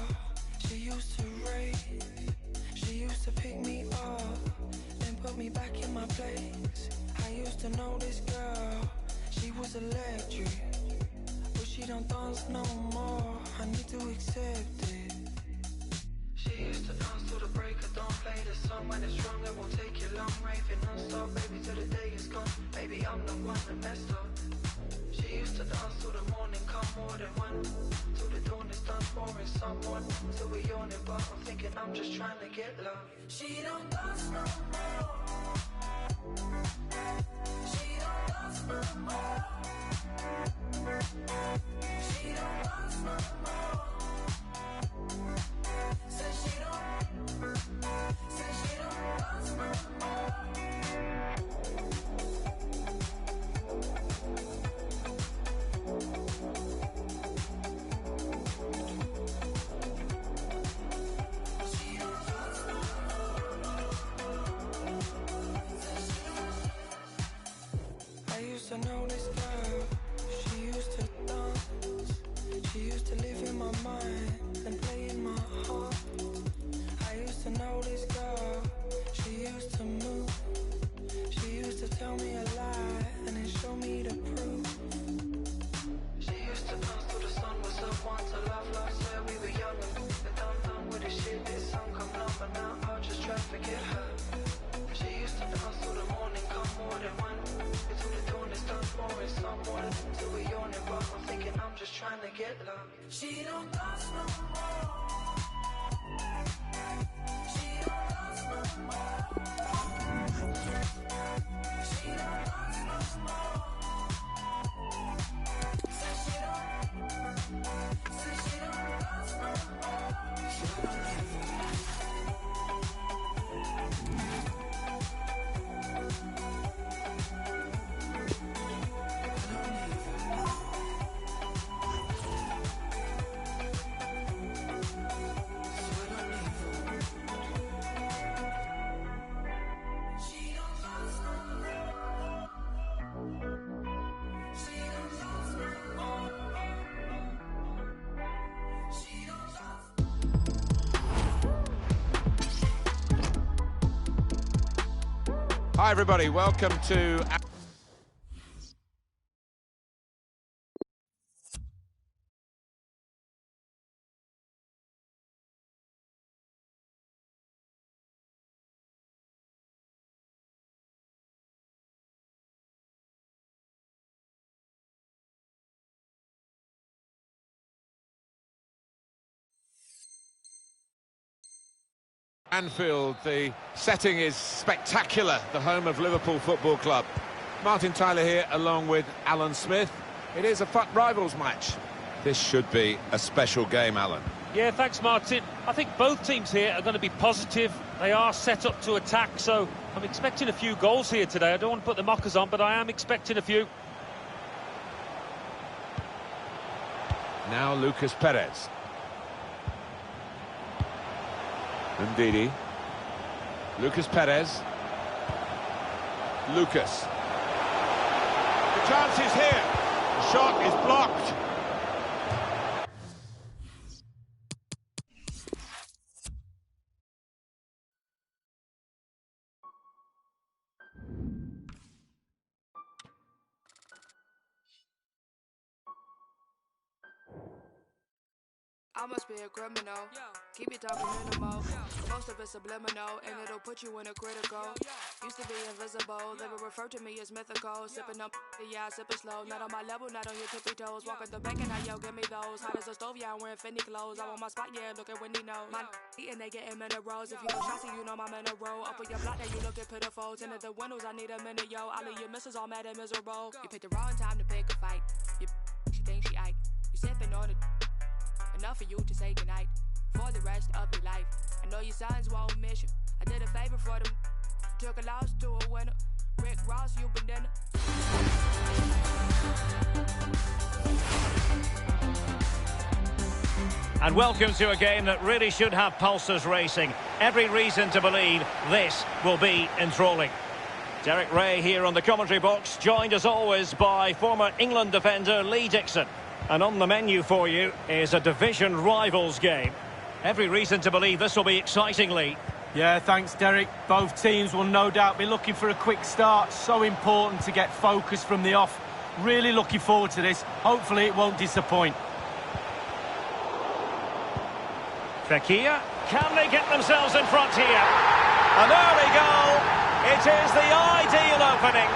She used to rave. She used to pick me up, then put me back in my place. I used to know this girl. She was electric, but she don't dance no more. I need to accept it. She used to dance till the break of dawn. Play the song when it's wrong, it won't take you long. Raving non-stop, baby, till the day is gone. Baby, I'm the one that messed up. She used to dance till the morning, come more than one. Till the dawn is done, pouring someone. Till we yawning, but I'm thinking I'm just trying to get love. She don't dance no more. She don't dance no more. She don't dance no more. Say she don't dance no more. I used to know this girl, she used to dance. She used to live in my mind and play in my heart. I used to know this girl, she used to move. She used to tell me a lie and then show me the proof. She used to dance till the sun was up, want to love, swear we were young and done with the shit. This song come on, but now I'll just try to forget her. with someone till we on it, but I'm thinking I'm just trying to get love. She don't last no more. She don't last no more. She don't last no more. Say she don't last no more. She don't leave. Hi everybody, welcome to... Anfield. The setting is spectacular, the home of Liverpool Football Club. Martin Tyler here along with Alan Smith. It is a rivals match. This should be a special game, Alan. Yeah, thanks Martin. I think both teams here are going to be positive. They are set up to attack, so I'm expecting a few goals here today. I don't want to put the mockers on, but I am expecting a few. Now Lucas Perez. Ndidi. Lucas Perez. Lucas. The chance is here. The shot is blocked. I must be a criminal. Keep it talking minimal. Most of it's subliminal, and it'll put you in a critical. Used to be invisible, they will refer to me as mythical. Sipping up, yeah, sipping slow. Not on my level, not on your tippy toes. Walking the bank and I yell, give me those. Hot as a stove, yeah, I'm wearing Fendi clothes. I'm on my spot, yeah, look at Wendy knows. My eating, they getting minerals. If you know shots, you know my mineral. Up on your block, now you looking pitiful. Tinted the windows, I need a minute, yo. All of your misses all mad and miserable. You picked the wrong time to pick a fight. She thinks she Ike. You sipping on it. Enough for you to say goodnight for the rest of your life. I know your sons won't miss you. I did a favor for them. Took a loss to a winner. Rick Ross, you been dinner. And welcome to a game that really should have pulses racing. Every reason to believe this will be enthralling. Derek Ray here on the commentary box, joined as always by former England defender Lee Dixon. And on the menu for you is a division rivals game. Every reason to believe this will be exciting, Lee. Yeah, thanks, Derek. Both teams will no doubt be looking for a quick start. So important to get focus from the off. Really looking forward to this. Hopefully it won't disappoint. Fekir, can they get themselves in front here? An early goal. It is the ideal opening.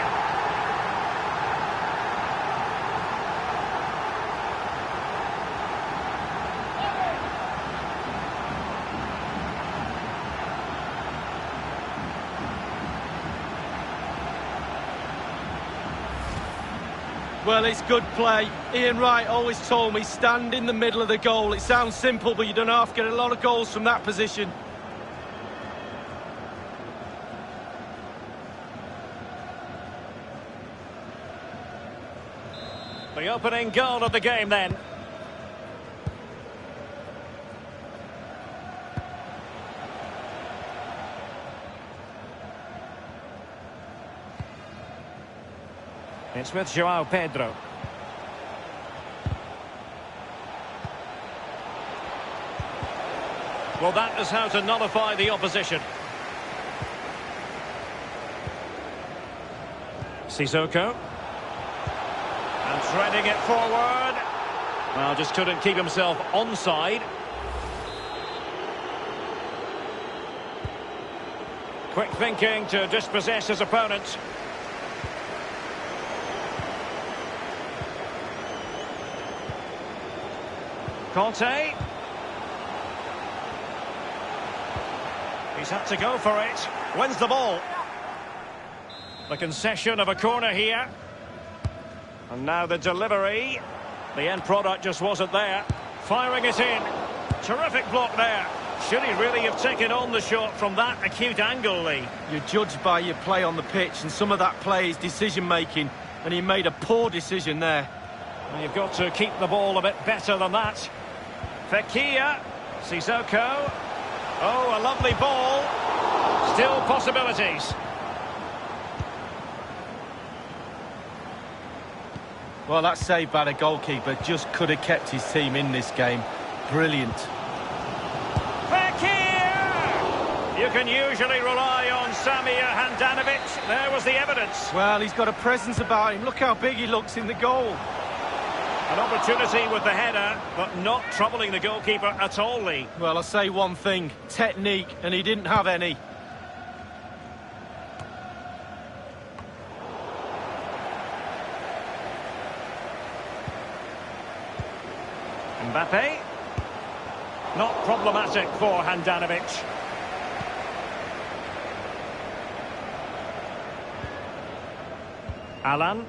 Well, it's good play. Ian Wright always told me, stand in the middle of the goal. It sounds simple, but you don't have to get a lot of goals from that position. The opening goal of the game then. It's with João Pedro. Well, that is how to nullify the opposition. Sissoko. And threading it forward. Well, just couldn't keep himself onside. Quick thinking to dispossess his opponent. Conte. He's had to go for it. Wins the ball. The concession of a corner here. And now the delivery. The end product just wasn't there. Firing it in. Terrific block there. Should he really have taken on the shot from that acute angle, Lee? You're judged by your play on the pitch, and some of that play is decision-making, and he made a poor decision there. Well, you've got to keep the ball a bit better than that. Fekir. Sissoko. Oh, a lovely ball. Still possibilities. Well, that save by the goalkeeper just could have kept his team in this game. Brilliant. You can usually rely on Samir Handanovic. There was the evidence. Well, he's got a presence about him. Look how big he looks in the goal. An opportunity with the header, but not troubling the goalkeeper at all, Lee. Well, I'll say one thing. Technique, and he didn't have any. Mbappe. Not problematic for Handanovic. Alan.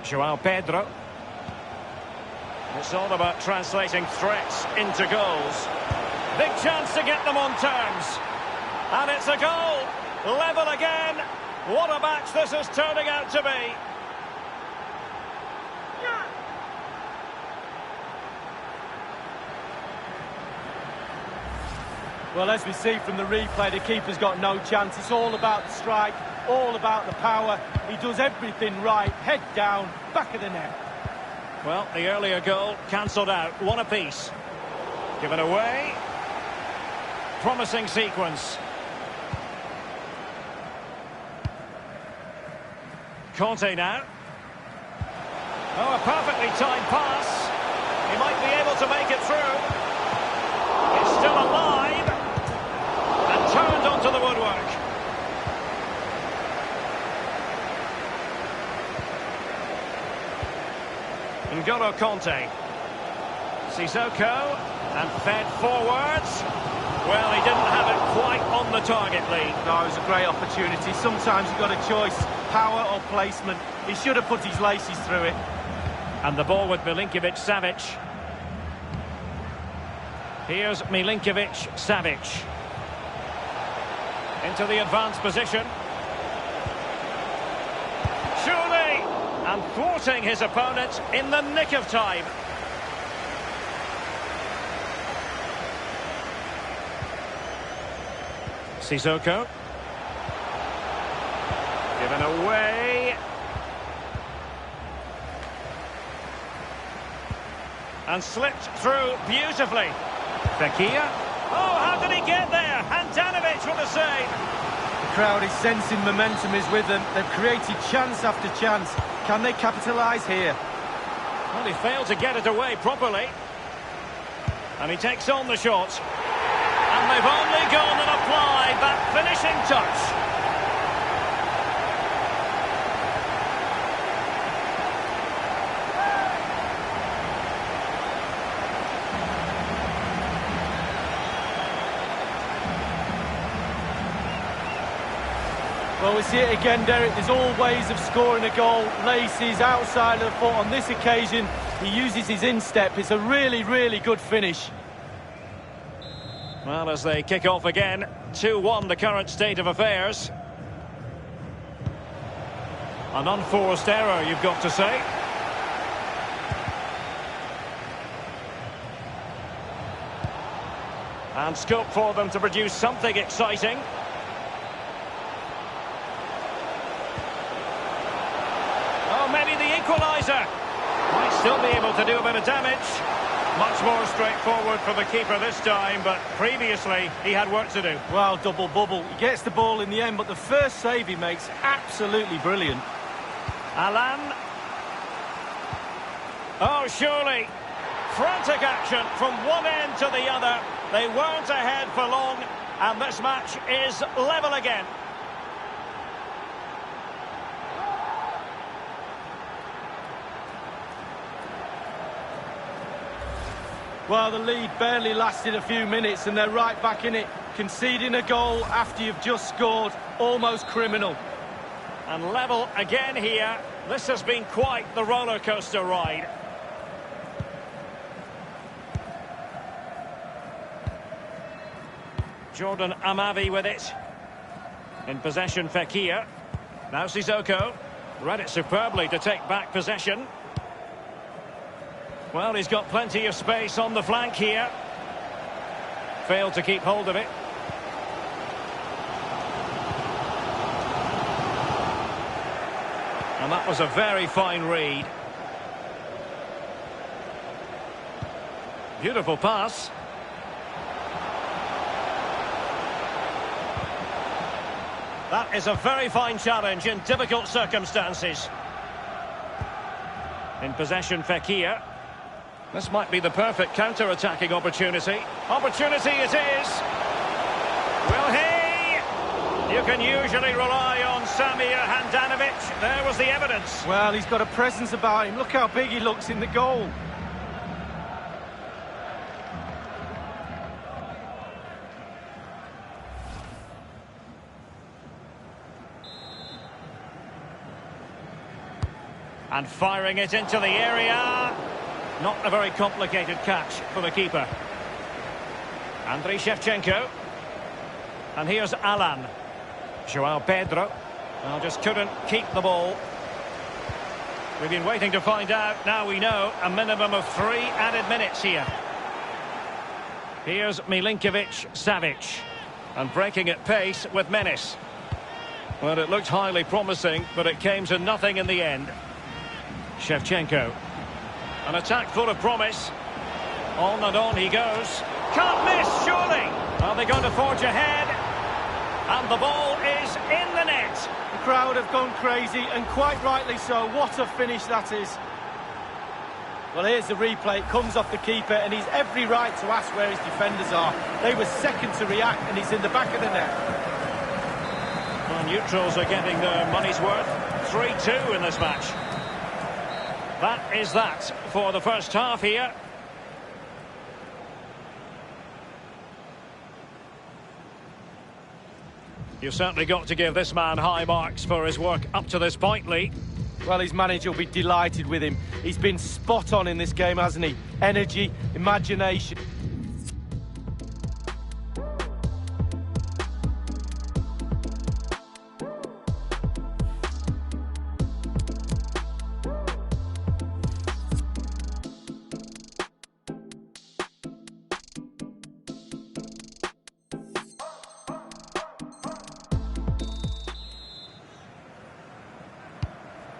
Joao Pedro. It's all about translating threats into goals. Big chance to get them on terms. And it's a goal. Level again. What a match this is turning out to be. Well, as we see from the replay, the keeper's got no chance. It's all about the strike, all about the power. He does everything right. Head down, back of the net. Well, the earlier goal cancelled out. One apiece. Given away. Promising sequence. Conte now. Oh, a perfectly timed pass. He might be able to make it through. It's still alive. And turned onto the woodwork. N'Golo Conte. Sissoko. And fed forwards. Well, he didn't have it quite on the target, Lee. No, it was a great opportunity. Sometimes you've got a choice, power or placement. He should have put his laces through it. And the ball with Milinkovic-Savic. Here's Milinkovic-Savic. Into the advanced position. Surely! And thwarting his opponent in the nick of time. Sissoko. Given away. And slipped through beautifully. Fekir. Oh, how did he get there? Handanovic with a save. The crowd is sensing momentum is with them. They've created chance after chance. Can they capitalise here? Well, he failed to get it away properly. And he takes on the shot. And they've only gone and applied that finishing touch. Well, we see it again, Derek. There's all ways of scoring a goal. Laces, outside of the foot. On this occasion, he uses his instep. It's a really, really good finish. Well, as they kick off again, 2-1 the current state of affairs. An unforced error, you've got to say. And scope for them to produce something exciting. Oh, maybe the equaliser. Might still be able to do a bit of damage. Much more straightforward for the keeper this time, but previously he had work to do. Well, double bubble. He gets the ball in the end, but the first save he makes, absolutely brilliant. Alan. Oh, surely. Frantic action from one end to the other. They weren't ahead for long, and this match is level again. Well, the lead barely lasted a few minutes and they're right back in it. Conceding a goal after you've just scored, almost criminal. And level again here. This has been quite the roller coaster ride. Jordan Amavi with it. In possession, Fekir. Now Sissoko. Read it superbly to take back possession. Well, he's got plenty of space on the flank here. Failed to keep hold of it. And that was a very fine read. Beautiful pass. That is a very fine challenge in difficult circumstances. In possession, Fekir. This might be the perfect counter-attacking opportunity. Opportunity it is. Will he? You can usually rely on Samir Handanovic. There was the evidence. Well, he's got a presence about him. Look how big he looks in the goal. And firing it into the area. Not a very complicated catch for the keeper. Andriy Shevchenko. And here's Alan. Joao Pedro. Well, just couldn't keep the ball. We've been waiting to find out. Now we know a minimum of 3 added minutes here. Here's Milinkovic-Savic. And breaking at pace with menace. Well, it looked highly promising, but it came to nothing in the end. Shevchenko. An attack full of promise. On and on he goes. Can't miss, surely. Are they going to forge ahead? And the ball is in the net. The crowd have gone crazy, and quite rightly so. What a finish that is. Well, here's the replay. It comes off the keeper, and he's every right to ask where his defenders are. They were second to react, and he's in the back of the net. Well, neutrals are getting their money's worth. 3-2 in this match. That is that for the first half here. You've certainly got to give this man high marks for his work up to this point, Lee. Well, his manager will be delighted with him. He's been spot on in this game, hasn't he? Energy, imagination.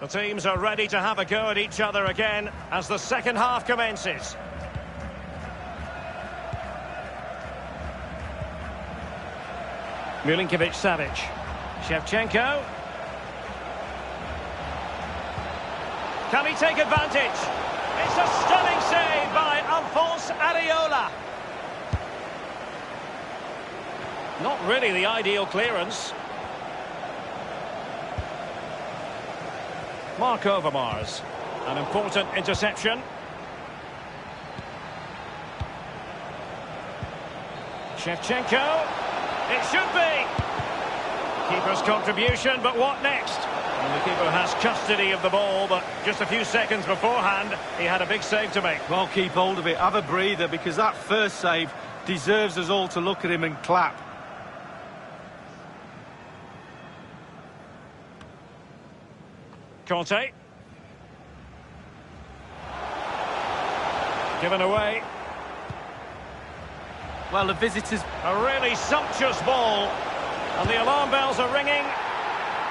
The teams are ready to have a go at each other again as the second half commences. Milinkovic-Savic. Shevchenko. Can he take advantage? It's a stunning save by Alphonse Areola. Not really the ideal clearance. Mark Overmars. An important interception. Shevchenko. It should be. Keeper's contribution, but what next? And the keeper has custody of the ball, but just a few seconds beforehand, he had a big save to make. Well, keep hold of it. Have a breather, because that first save deserves us all to look at him and clap. Conte. Given away. Well, the visitors... A really sumptuous ball. And the alarm bells are ringing.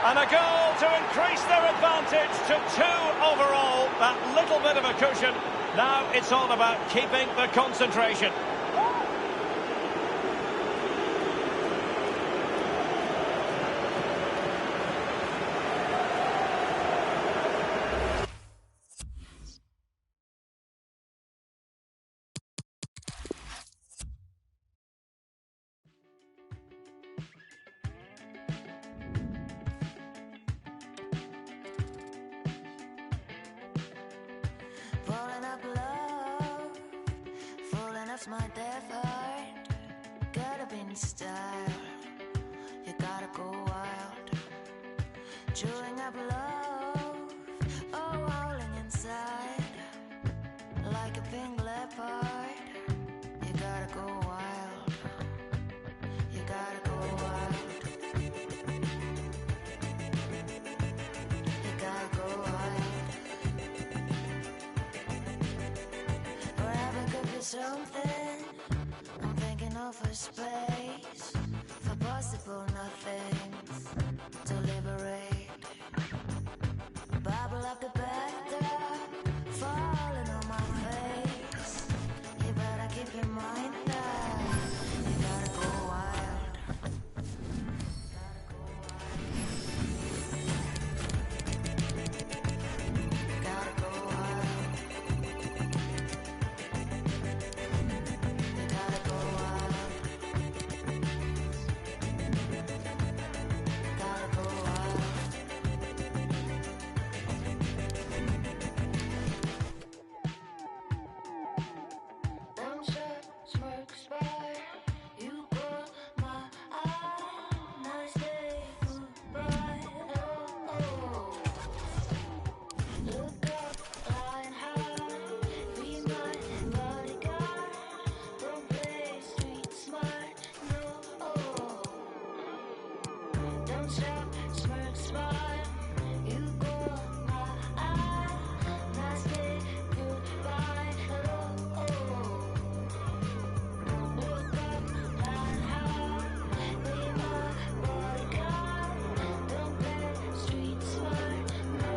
And a goal to increase their advantage to 2 overall. That little bit of a cushion. Now it's all about keeping the concentration. Pulling up love, full my death heart. Get up in style. You gotta go wild. Chewing up love, oh, howling inside. Like a pink leopard. You gotta go wild. You gotta go wild. You gotta go wild. Forever could be something. I'm thinking of a space for possible nothings to liberate. Bubble up the bathtub, falling on my face. You better keep in mind that you gotta go wild. Gotta go wild. You gotta go wild. Gotta go wild. Them shots work spy. You caught my eye. Nice day, goodbye. Oh. Look up, flying high. Be my bodyguard. Don't play street smart. No. Don't stop, smirk, smile. You caught my eye. Nice day, goodbye. Hello. Look up, flying high. Be my bodyguard. Don't play street smart. No.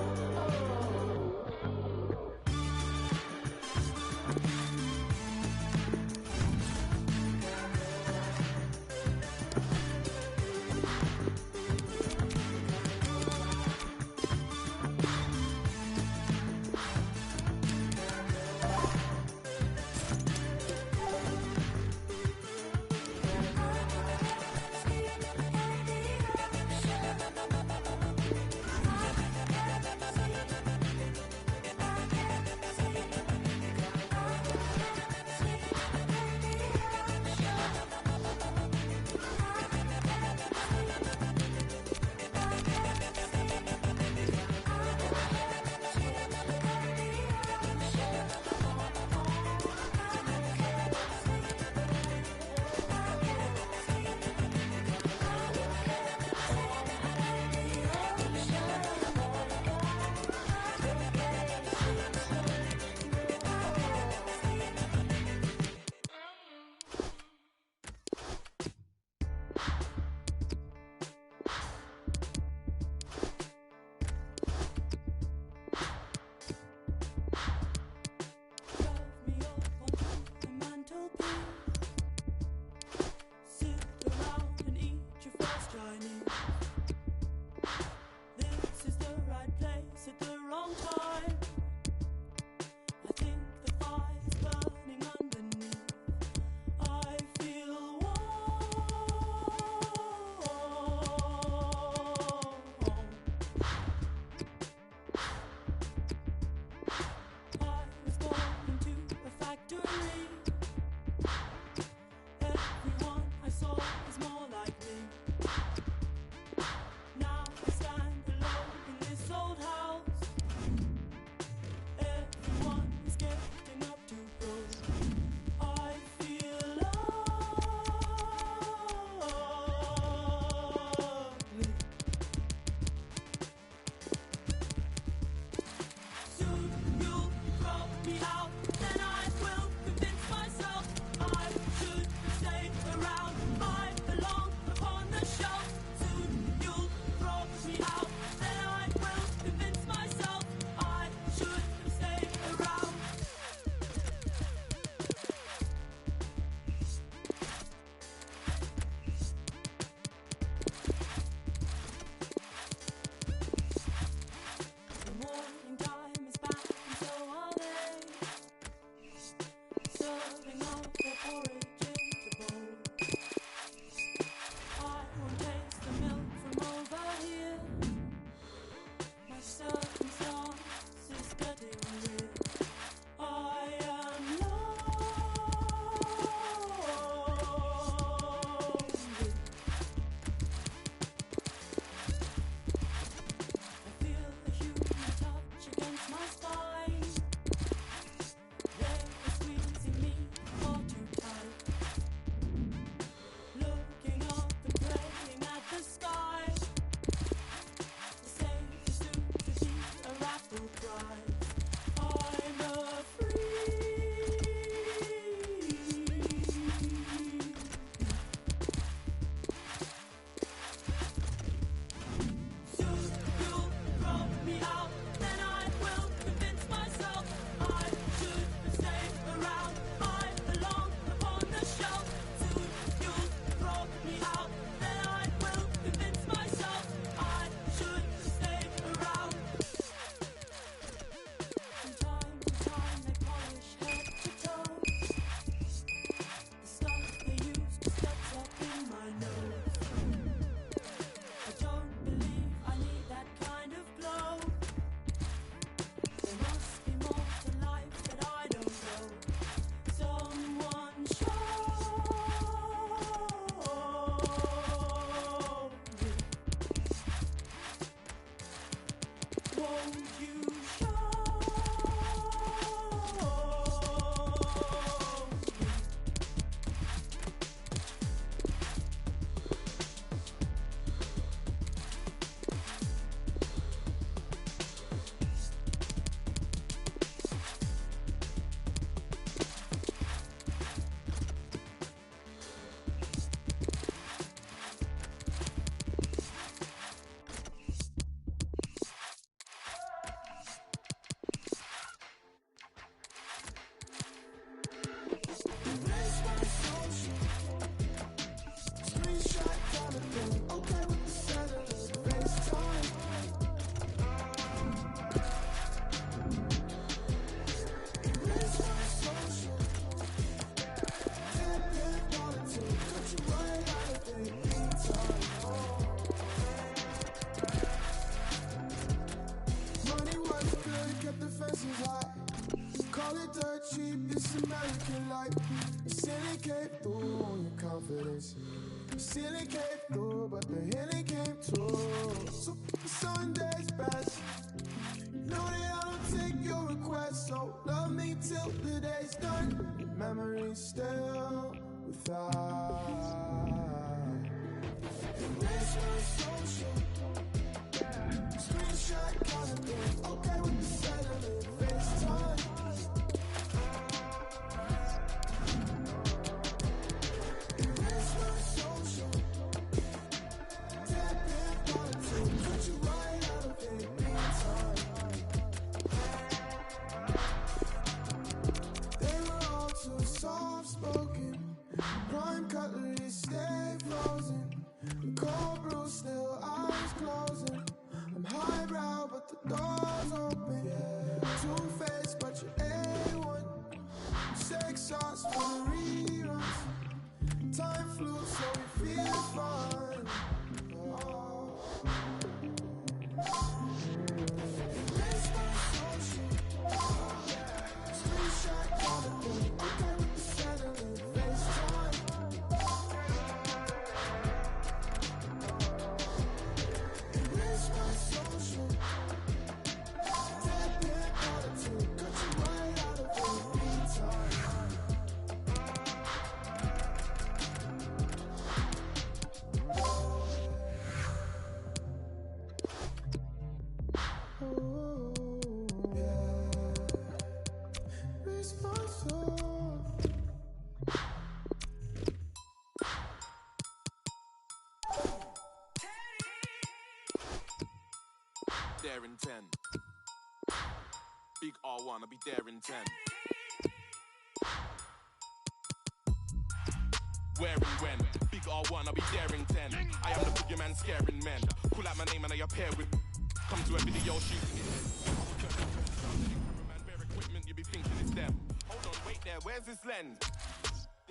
Sunday's best. You know that I don't take your request, so love me till the day's done. Memories still with us. Erase my social. Screenshot kind of thing. Okay with the sentiment. FaceTime. Erase my social. Tap in politics. Put you right out of it. Meantime. They were all too soft-spoken. Prime cutlery stay frozen. The cold brew still eyes closing. I'm highbrow but the door's open. Two-faced but you're A1. Sex sauce for the reruns. Time flew so we feel fine. Erase my social. Screenshot kind of thing. Okay with the sentiment. FaceTime. Erase my social. Tap in politics. Cut you right out of it. Meantime. Erase my soul. There in 10. Big R1, I'll be there in 10. Where and when? Big R1, I'll be there in 10. I am the boogeyman scaring men. Call out my name and I appear with. Come to a video shooting it. Cameraman, bare equipment, you be thinking it's them. Hold on, wait there, where's his lens?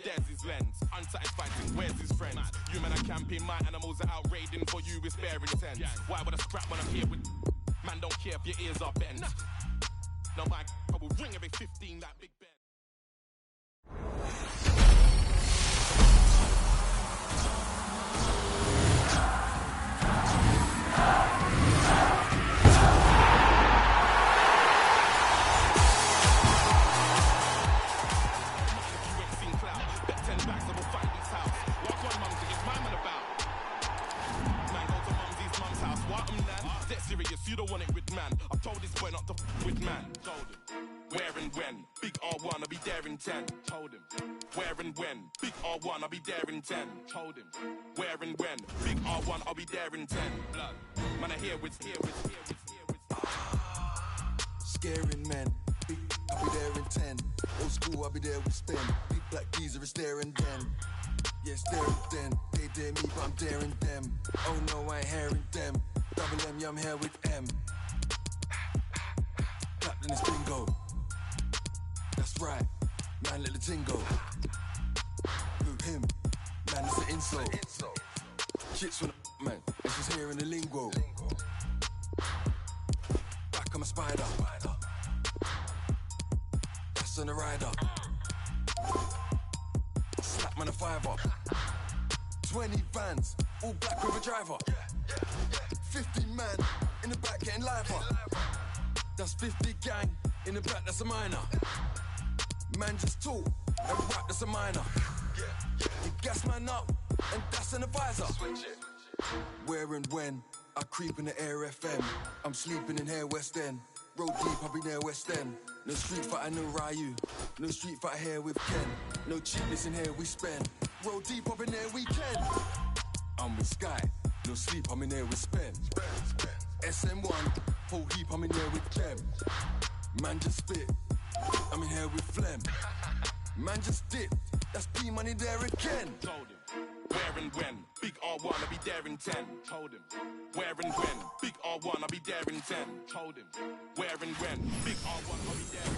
There's his lens, unsatisfied, where's his friends? You men are camping, my animals are out raiding. For you, it's bare intense. Why would I scrap when I'm here with? Man, don't care if your ears are bent. No, my I will ring every 15 like Big Ben. You don't want it with man. I've told this boy not to with man. Told him. Where and when? Big R1, I'll be there in 10. Told him. Where and when? Big R1, I'll be there in 10. Told him. Where and when? Big R1, I'll be there in 10. Blood. Man, I hear with. Scaring men. Big, I'll be there in 10. Old school, I'll be there with spin. Big black geezer is there and then. Yeah, it's there and then. They dare me, but I'm daring them. Oh no, I ain't hearing them. Double M, yeah, I'm here with M. Clap, then it's bingo. That's right, man, let the ting go. Who, him? Man, it's an insult. Shit's from the man, and she's hearing the lingo. Back, I'm a spider. That's on the rider. Slap, man, a 5-up. 20 vans, all black with a driver. 50 man in the back getting liver. That's 50 gang in the back, that's a minor. Man just talk and rap, that's a minor. You gas man up and that's an advisor. Where and when I creep in the air FM. I'm sleeping in here West End. Roll deep, I'll be near West End. No street fighter, no Ryu. No street fighter here with Ken. No cheapness in here we spend. Roll deep up in there weekend. I'm with Sky. No sleep, I'm in there with Spen. SM1, whole heap, I'm in there with Clem. Man just spit, I'm in here with Phlegm. Man just dip, that's P money there again. Told him. Where and when? Big R1, I'll be there in 10. Told him. Where and when? Big R1, I'll be there in 10. Told him. Where and when? Big R1, I'll be there.